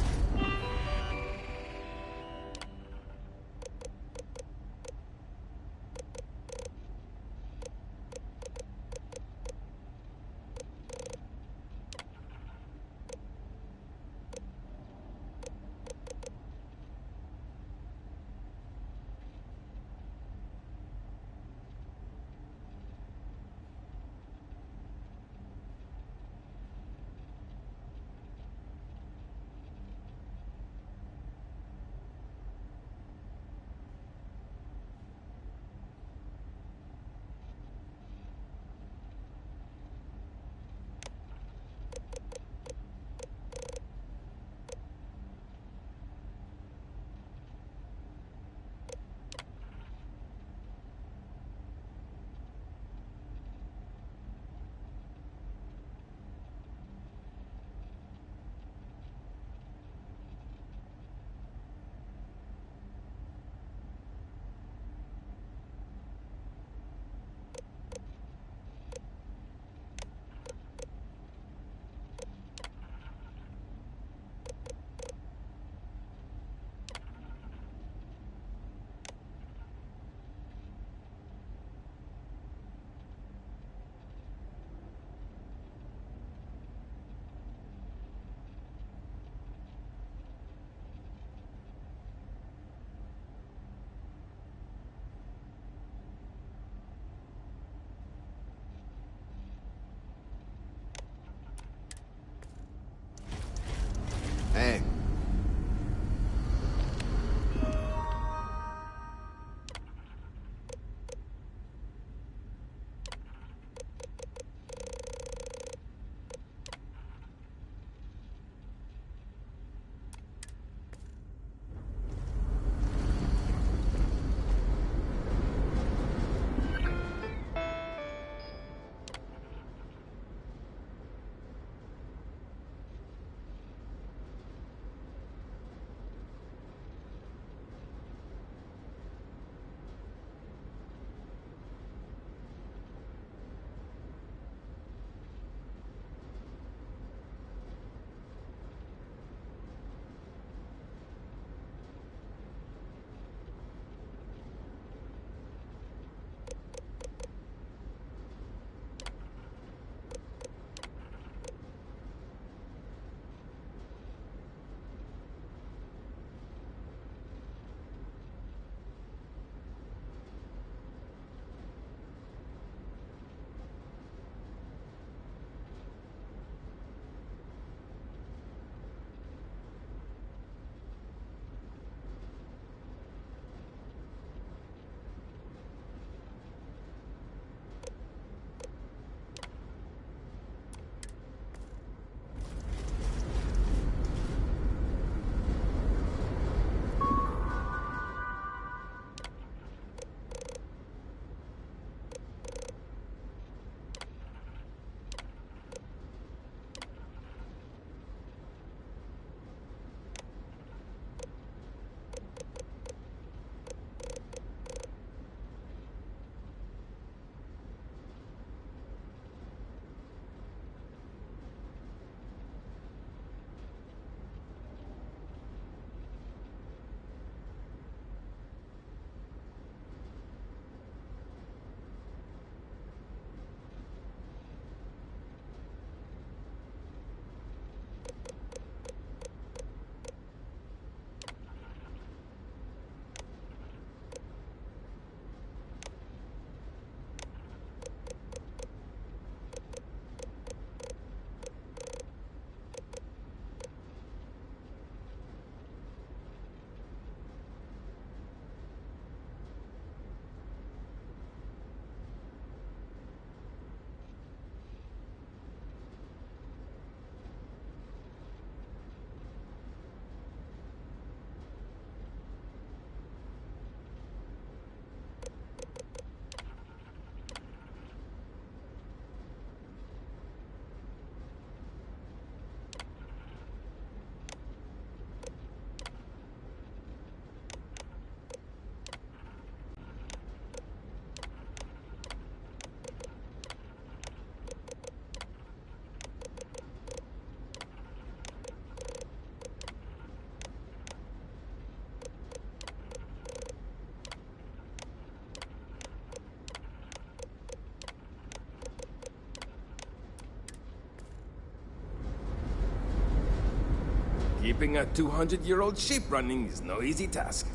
Keeping a 200-year-old ship running is no easy task.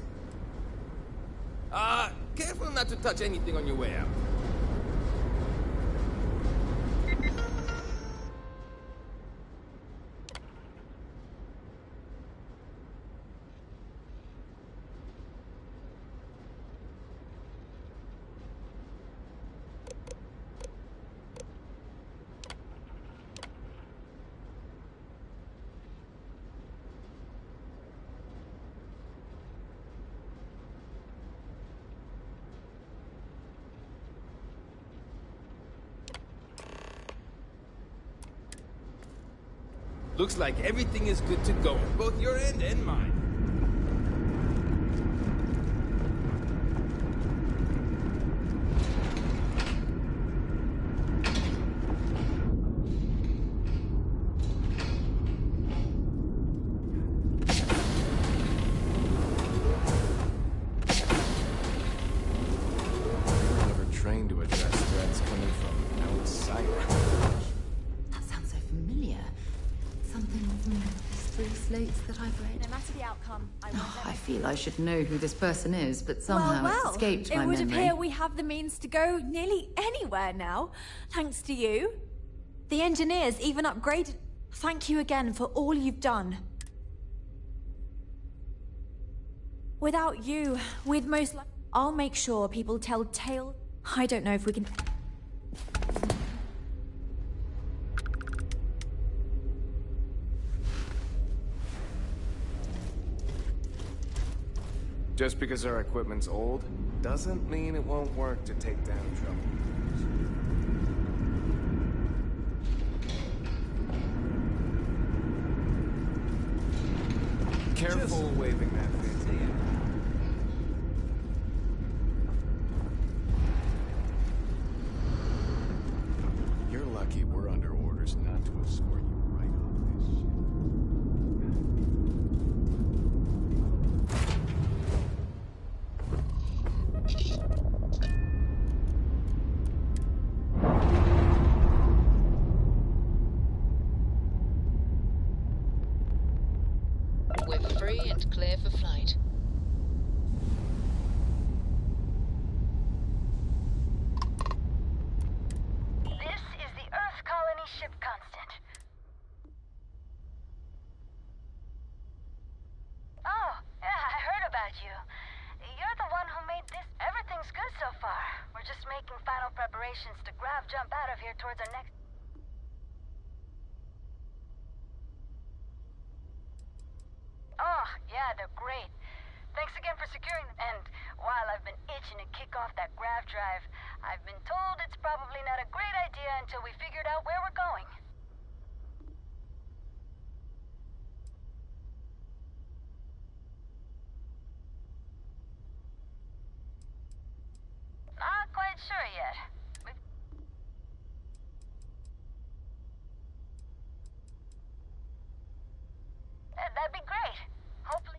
Careful not to touch anything on your way out. Looks like everything is good to go on both your end and mine. Never trained to address threats coming from outside. That sounds so familiar. Something from history slates that I've read. No matter the outcome, I won't let I feel I should know who this person is, but somehow it's escaped my it would memory. appear we have the means to go nearly anywhere now, thanks to you. The engineers even upgraded. Thank you again for all you've done. Without you, we'd most likely... I'll make sure people tell tales. I don't know if we can... Just because our equipment's old, doesn't mean it won't work to take down troublemakers. Careful waving that fancy. You're lucky we're under orders not to escort you right off this ship. We're free and clear for flight. This is the Earth Colony ship Constant. Oh, yeah, I heard about you. You're the one who made this. Everything's good so far. We're just making final preparations to grav jump out of here towards our next... Oh, yeah, they're great. Thanks again for securing them. And while I've been itching to kick off that grav drive, I've been told it's probably not a great idea until we figured out where we're going. Not quite sure yet. That'd be great. Hopefully.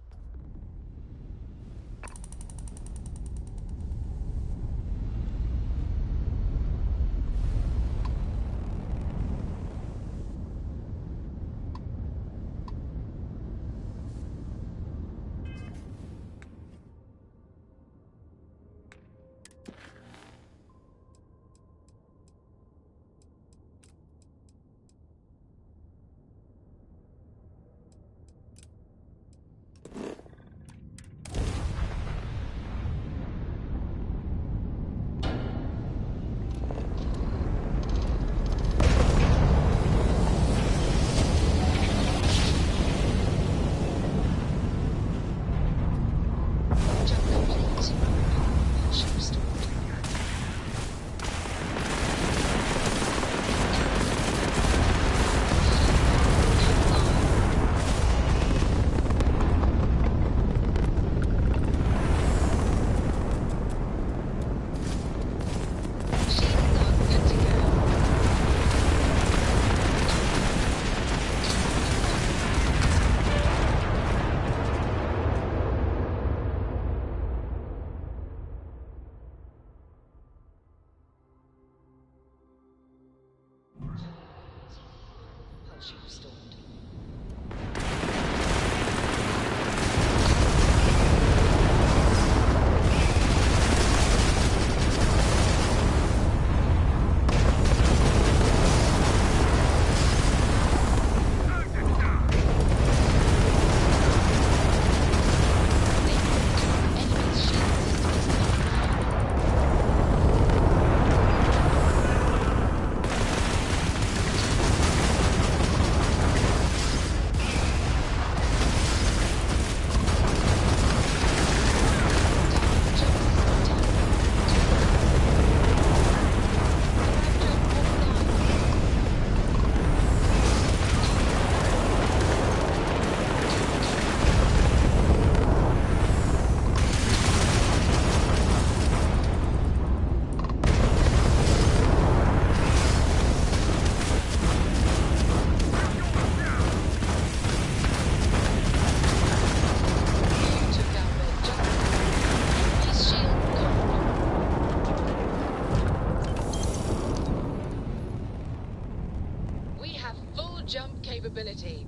city.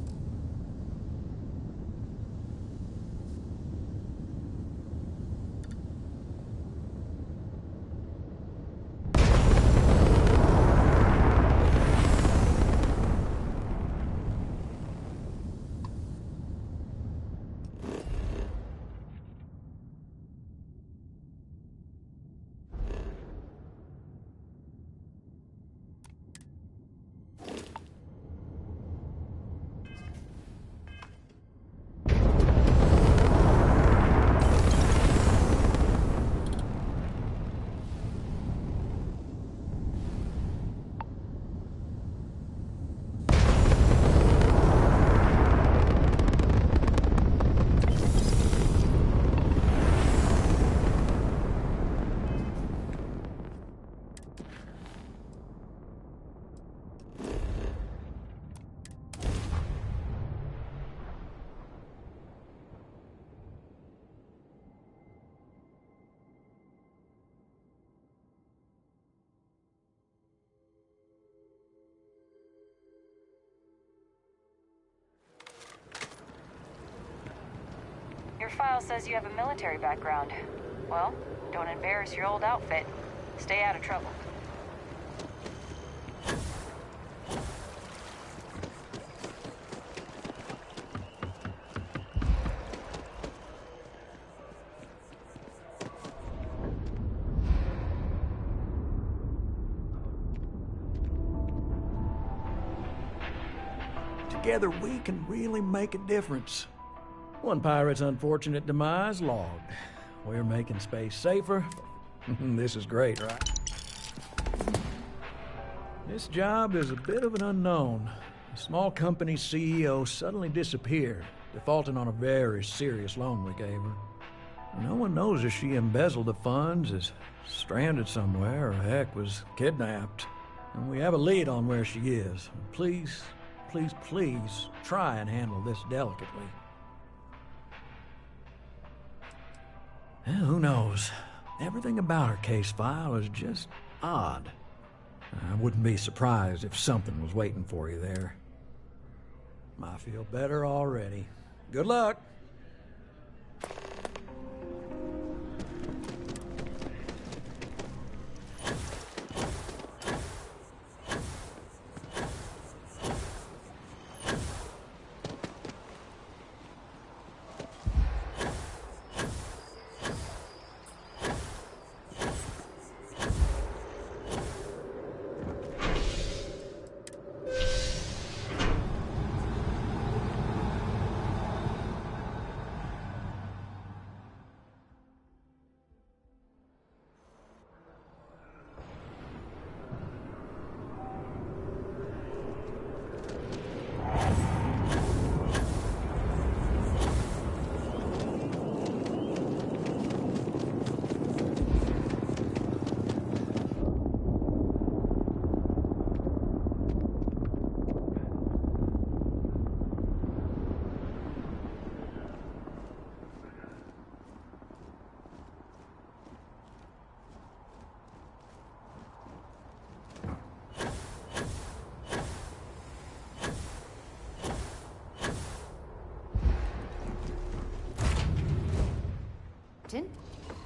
Your file says you have a military background. Well, don't embarrass your old outfit. Stay out of trouble. Together we can really make a difference. One pirate's unfortunate demise logged. We're making space safer. This is great, right? This job is a bit of an unknown. A small company's CEO suddenly disappeared, defaulting on a very serious loan we gave her. No one knows if she embezzled the funds, is stranded somewhere, or heck, was kidnapped. And we have a lead on where she is. Please, please, please try and handle this delicately. Who knows? Everything about her case file is just odd. I wouldn't be surprised if something was waiting for you there. I feel better already. Good luck.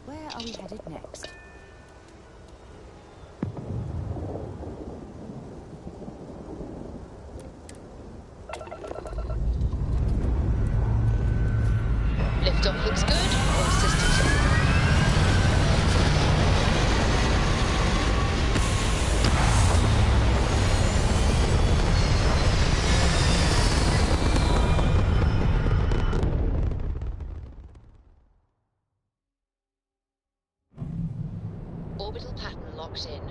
Where are we headed next? Liftoff looks good. All systems are orbital pattern locked in.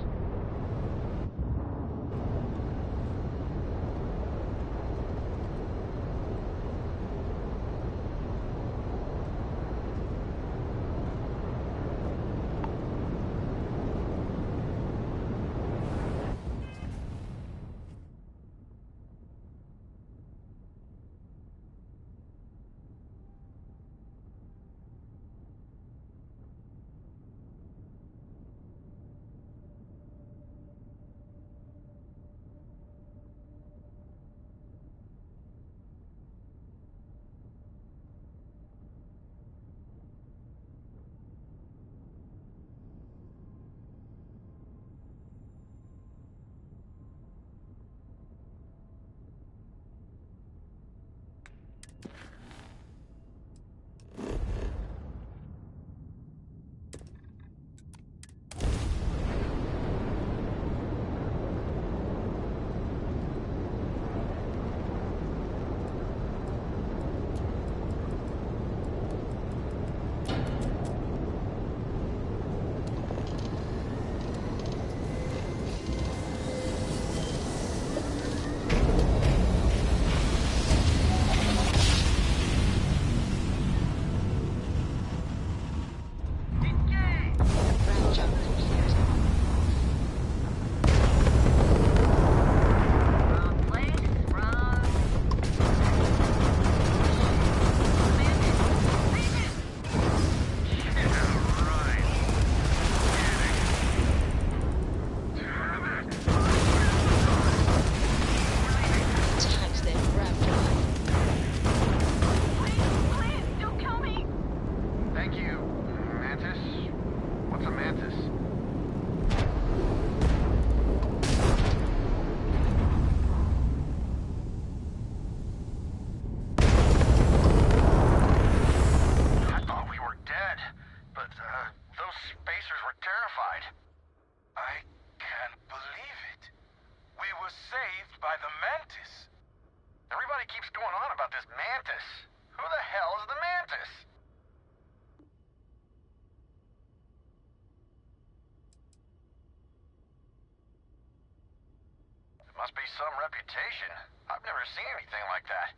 Must be some reputation. I've never seen anything like that.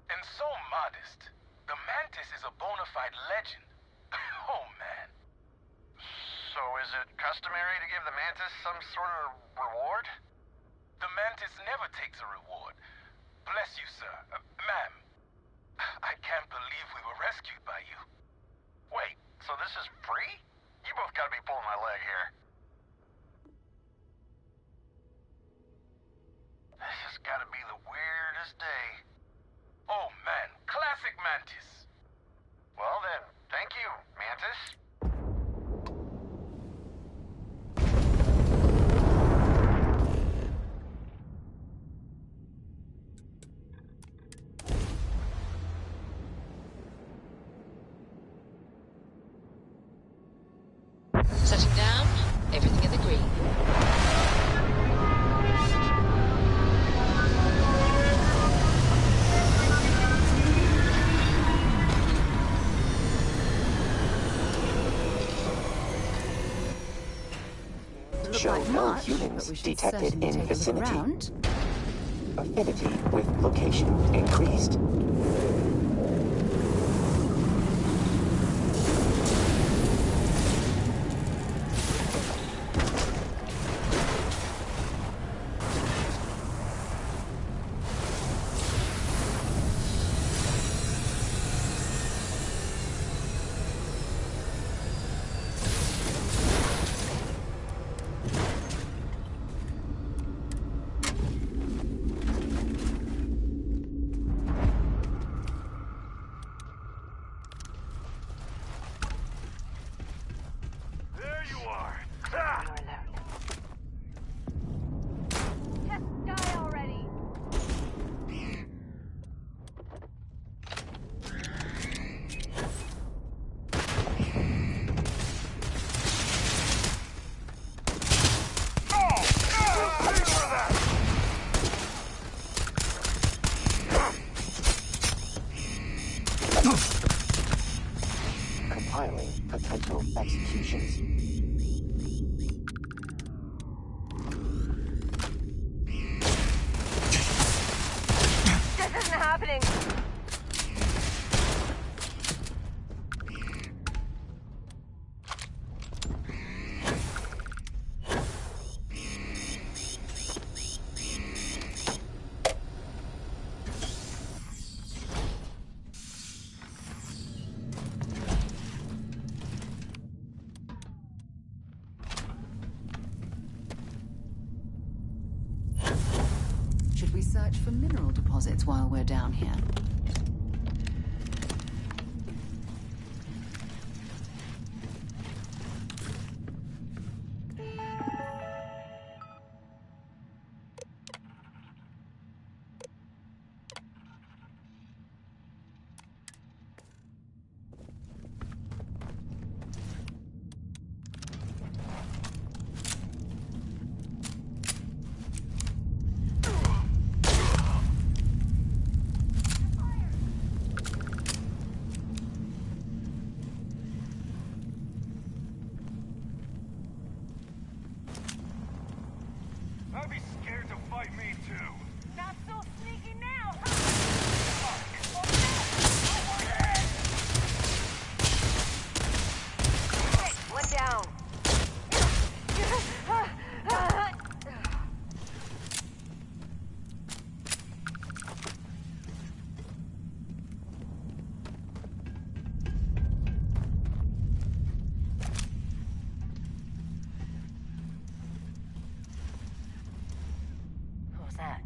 And so modest. The Mantis is a bona fide legend. Oh, man. So is it customary to give the Mantis some sort of reward? The Mantis never takes a reward. Bless you, sir. Ma'am. I can't believe we were rescued by you. Wait, so this is free? You both gotta be pulling my leg here. This has gotta be the weirdest day. Oh, man. Classic Mantis. Well then, thank you, Mantis. Setting down, everything in the green. Show no humans detected in vicinity. Affinity with location increased. Compiling potential executions. This isn't happening. Should we search for mineral deposits while we're down here? I'd be scared to fight me, too. Not so sneaky now, Hey, one down. What was that?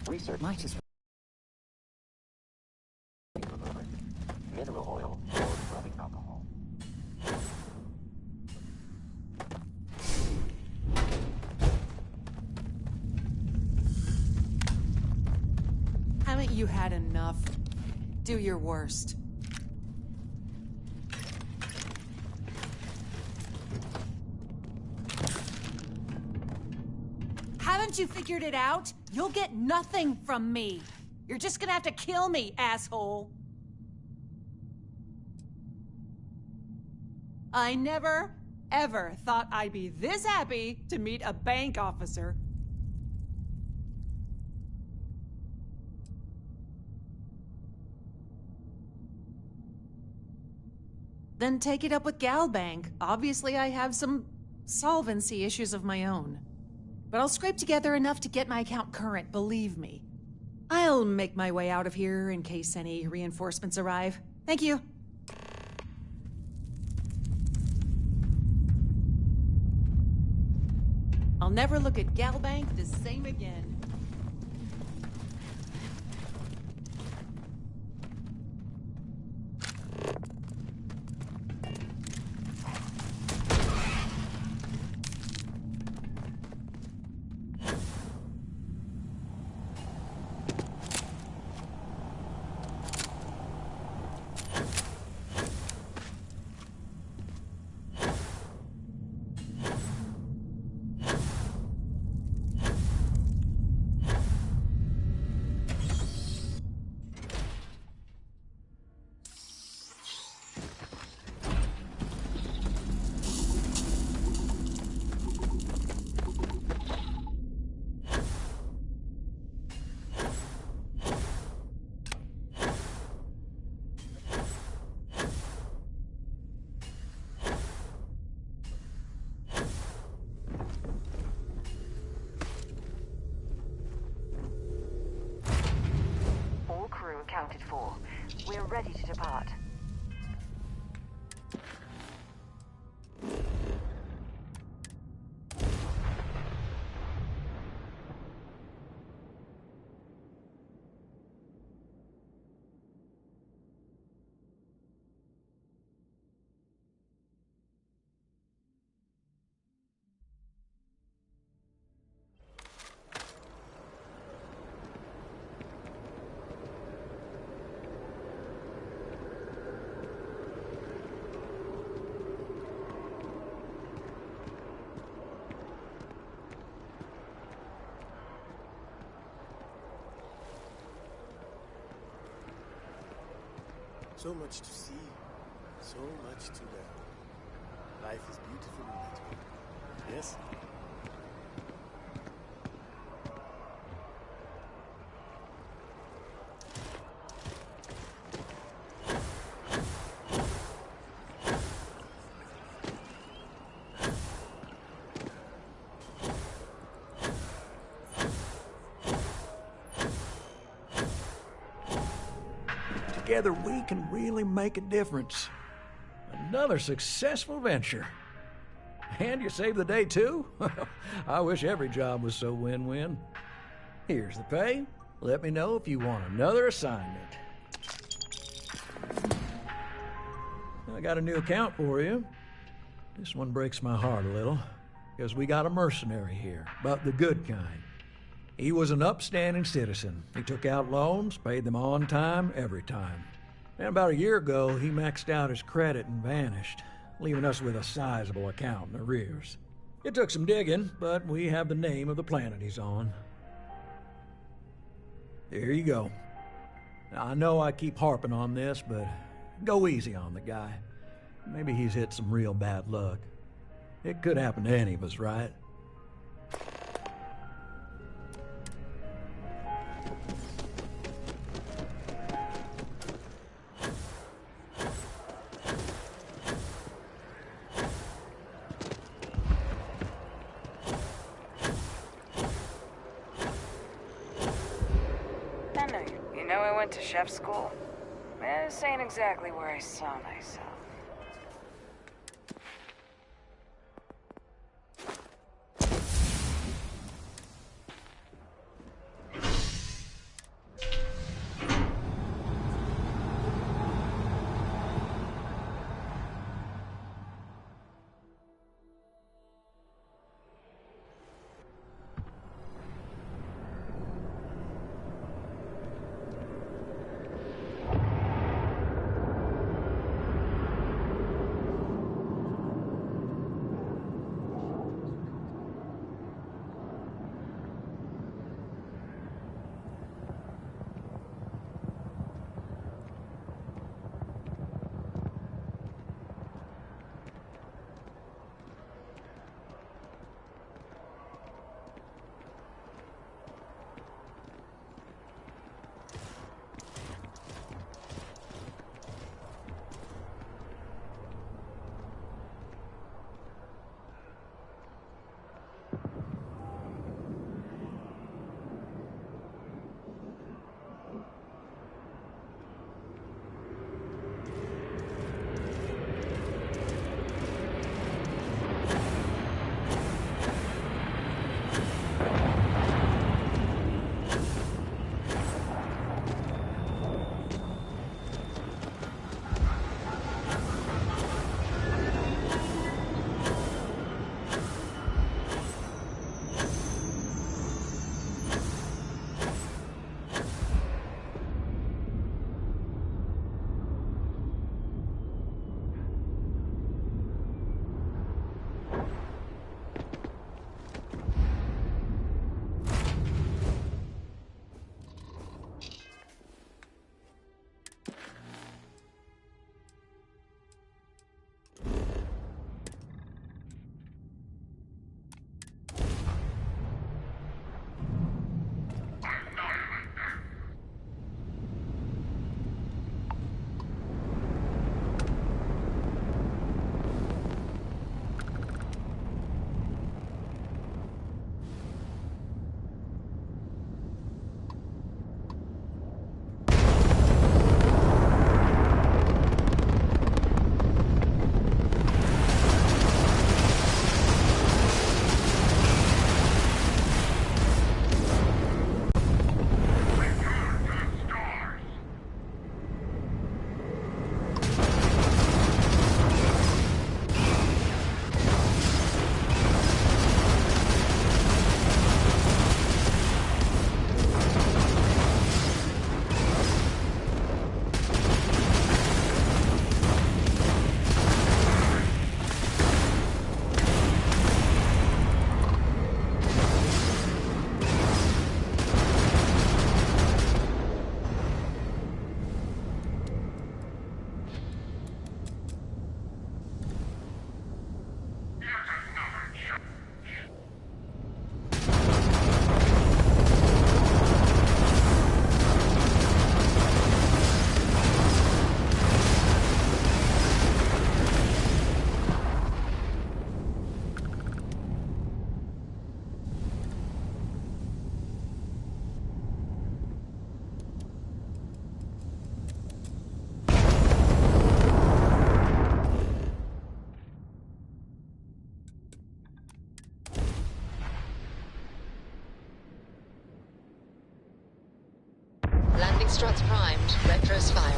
Research Might as mineral oil or rubbing alcohol. Haven't you had enough? Do your worst. Haven't you figured it out? You'll get nothing from me. You're just gonna have to kill me, asshole. I never, ever thought I'd be this happy to meet a bank officer. Then take it up with Galbank. Obviously, I have some solvency issues of my own. But I'll scrape together enough to get my account current, believe me. I'll make my way out of here in case any reinforcements arrive. Thank you. I'll never look at Galbank the same again. Accounted for. We're ready to depart. So much to see, so much to learn. Life is beautiful in that way. Yes? Together we can really make a difference. Another successful venture. And you saved the day too? I wish every job was so win-win. Here's the pay. Let me know if you want another assignment. I got a new account for you. This one breaks my heart a little, because we got a mercenary here, but the good kind. He was an upstanding citizen. He took out loans, paid them on time, every time. And about a year ago, he maxed out his credit and vanished, leaving us with a sizable account in arrears. It took some digging, but we have the name of the planet he's on. There you go. Now, I know I keep harping on this, but go easy on the guy. Maybe he's hit some real bad luck. It could happen to any of us, right? To chef school? This ain't exactly where I saw myself. struts primed. Retros firing.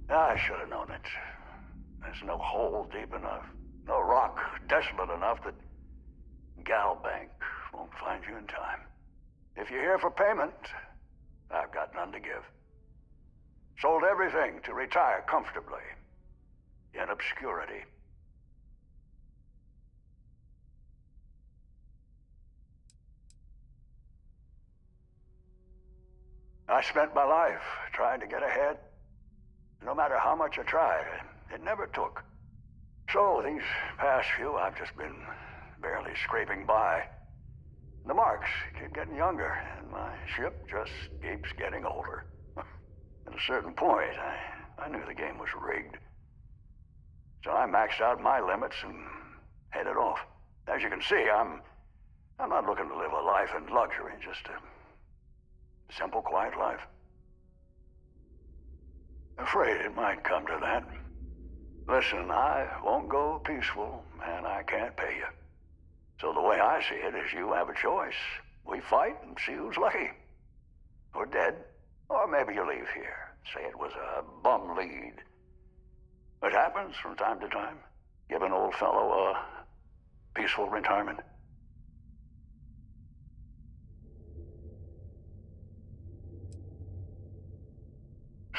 I should have known it. There's no hole deep enough, no rock desolate enough that Galbank won't find you in time. If you're here for payment, I've got none to give. Sold everything to retire comfortably, in obscurity. I spent my life trying to get ahead. No matter how much I tried, it never took. So these past few, I've just been barely scraping by. The marks keep getting younger, and my ship just keeps getting older. At a certain point, I knew the game was rigged. So I maxed out my limits and headed off. As you can see, I'm not looking to live a life in luxury, just a simple, quiet life. Afraid it might come to that. Listen, I won't go peaceful, and I can't pay you. So the way I see it is you have a choice. We fight and see who's lucky. Or dead. Or maybe you leave here. Say it was a bum lead. It happens from time to time. Give an old fellow a peaceful retirement.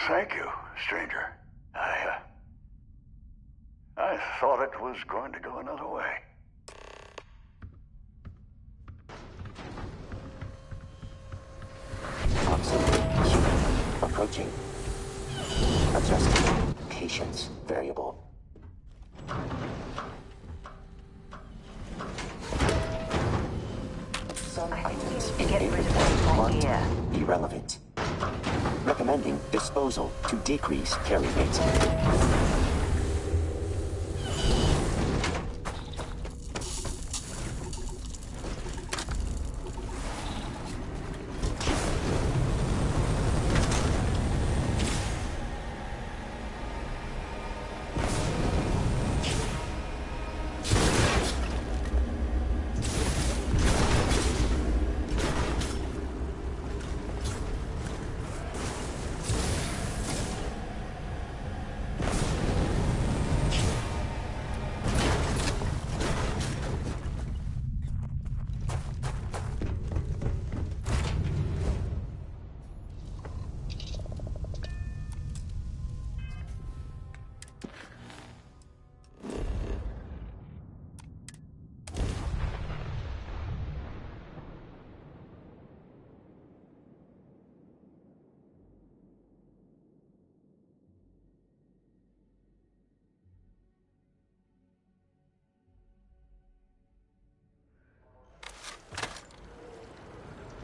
Thank you, stranger. I thought it was going to go another way. Approaching. Adjusting. Patience variable. Some items in inventory marked irrelevant. Recommending disposal to decrease carry rate.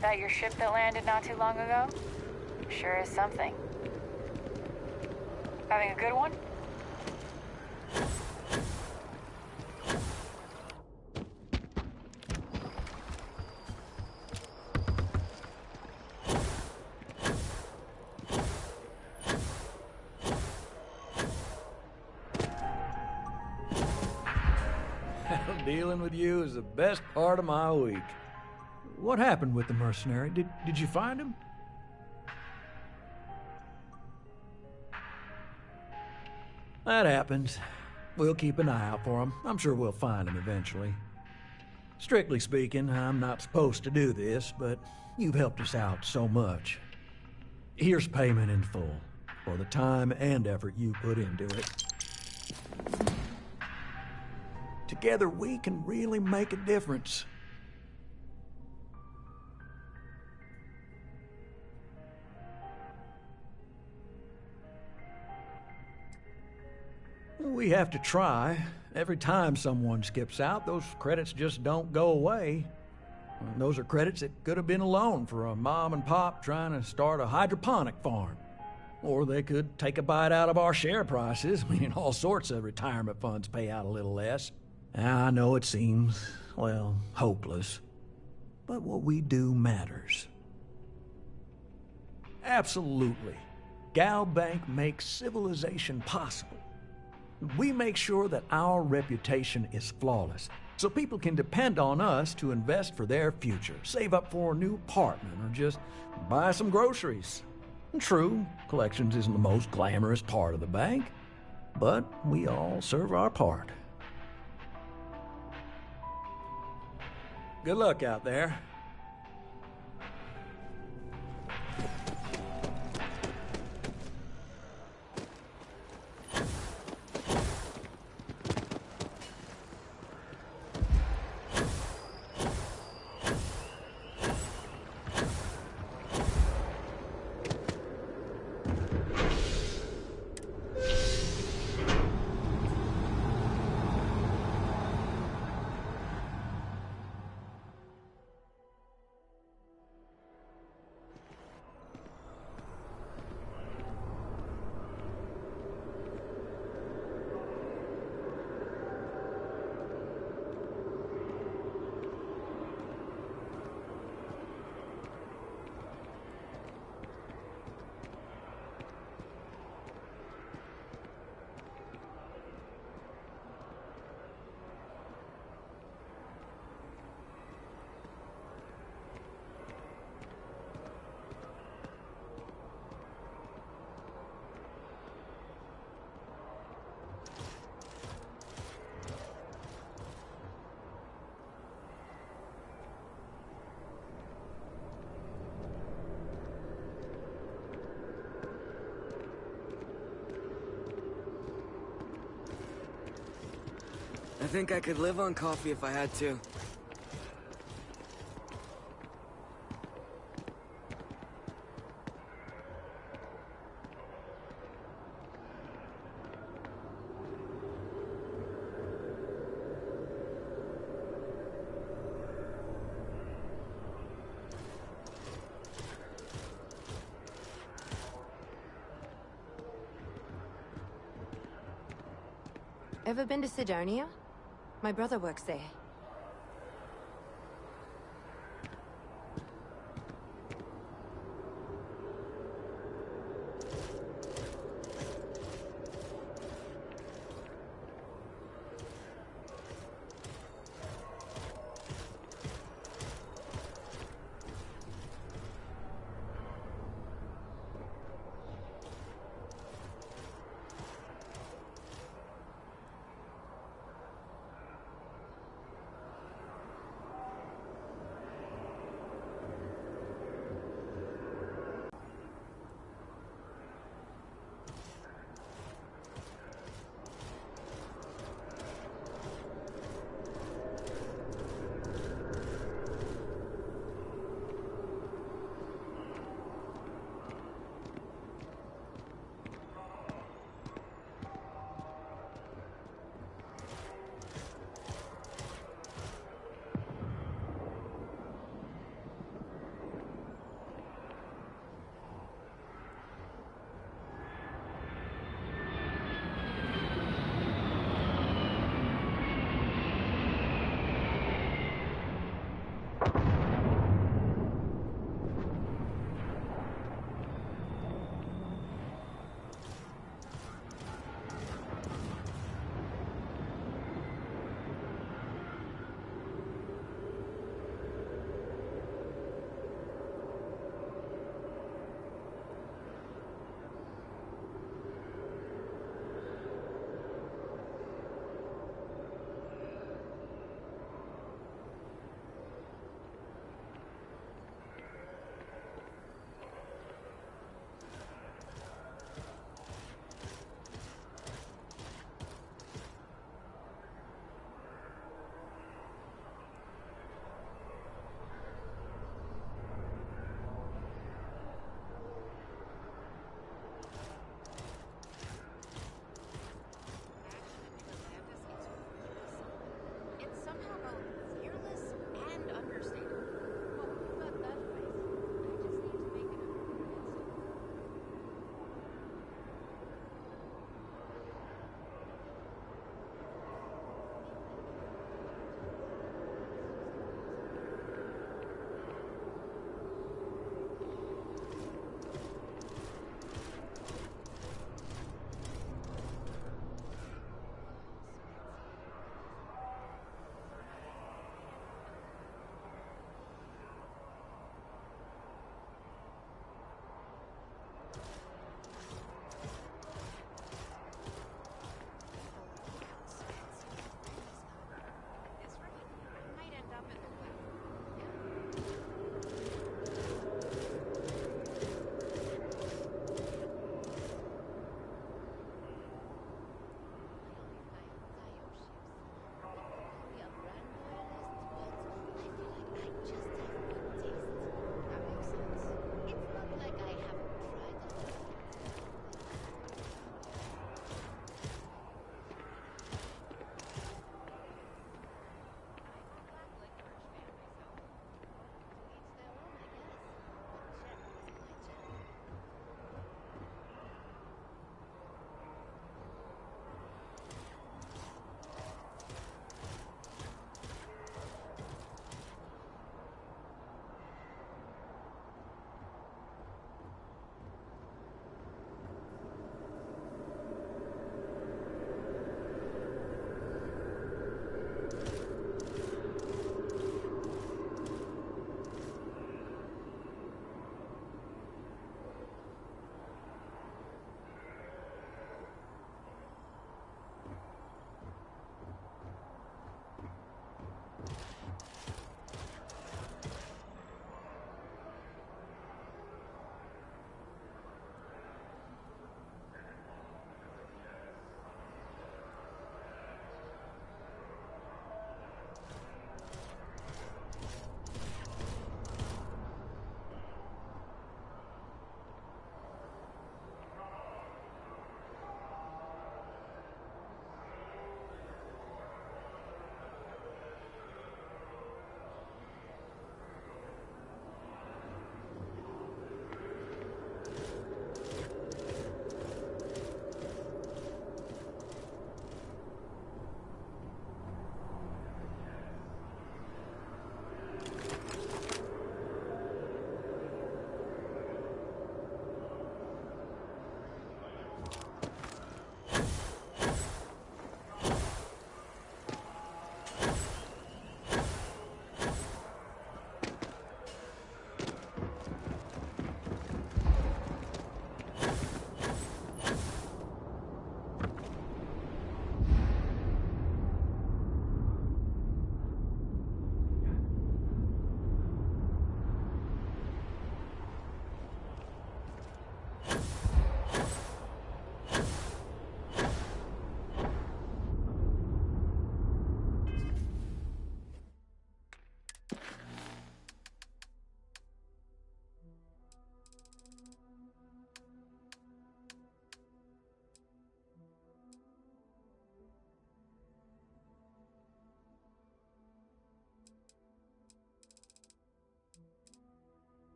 That your ship that landed not too long ago? Sure is something. Having a good one? Dealing with you is the best part of my week. What happened with the mercenary? Did you find him? That happens. We'll keep an eye out for him. I'm sure we'll find him eventually. Strictly speaking, I'm not supposed to do this, but you've helped us out so much. Here's payment in full for the time and effort you put into it. Together we can really make a difference. We have to try. Every time someone skips out, those credits just don't go away. And those are credits that could have been a loan for a mom and pop trying to start a hydroponic farm. Or they could take a bite out of our share prices. I mean, all sorts of retirement funds pay out a little less. I know it seems, well, hopeless. But what we do matters. Absolutely. GalBank makes civilization possible. We make sure that our reputation is flawless, so people can depend on us to invest for their future, save up for a new apartment, or just buy some groceries. True, collections isn't the most glamorous part of the bank, but we all serve our part. Good luck out there. I think I could live on coffee if I had to. Ever been to Sidonia? My brother works there.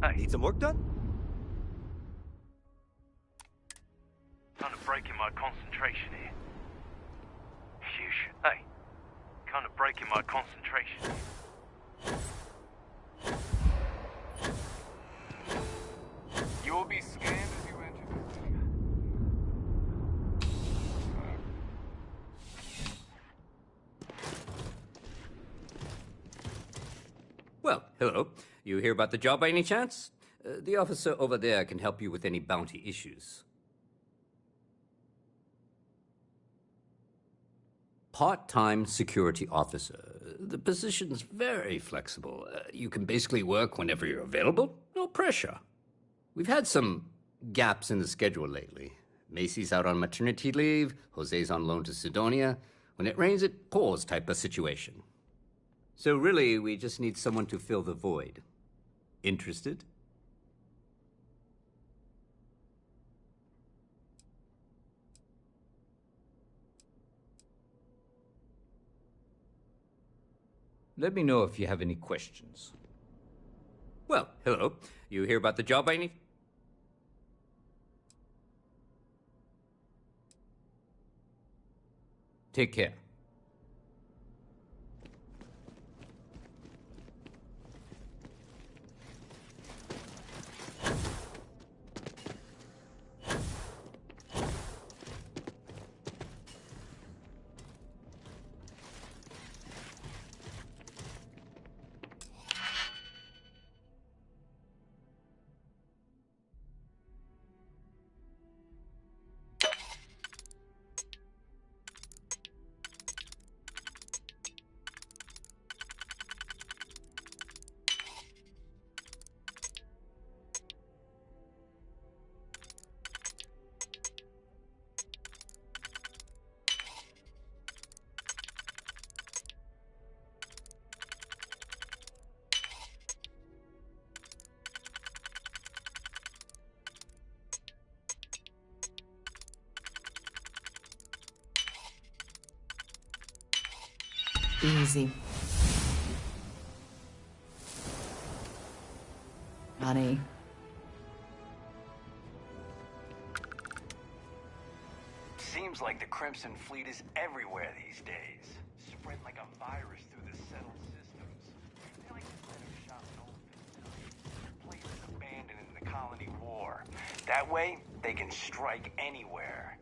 Hey. Need some work done? Kind of breaking my concentration here. Sheesh. Hey. Kind of breaking my concentration here. You will be scanned as you enter the city. Well, hello. You hear about the job by any chance? The officer over there can help you with any bounty issues. Part-time security officer. The position's very flexible. You can basically work whenever you're available. No pressure. We've had some gaps in the schedule lately. Macy's out on maternity leave. Jose's on loan to Sidonia. When it rains, it pours type of situation. So really, we just need someone to fill the void. Interested? Let me know if you have any questions. Well, hello. You hear about the job I need? Take care. Easy. Honey. Seems like the Crimson Fleet is everywhere these days. Spread like a virus through the settled systems. They like to set up shop in old facilities, places abandoned in the colony war. That way, they can strike anywhere.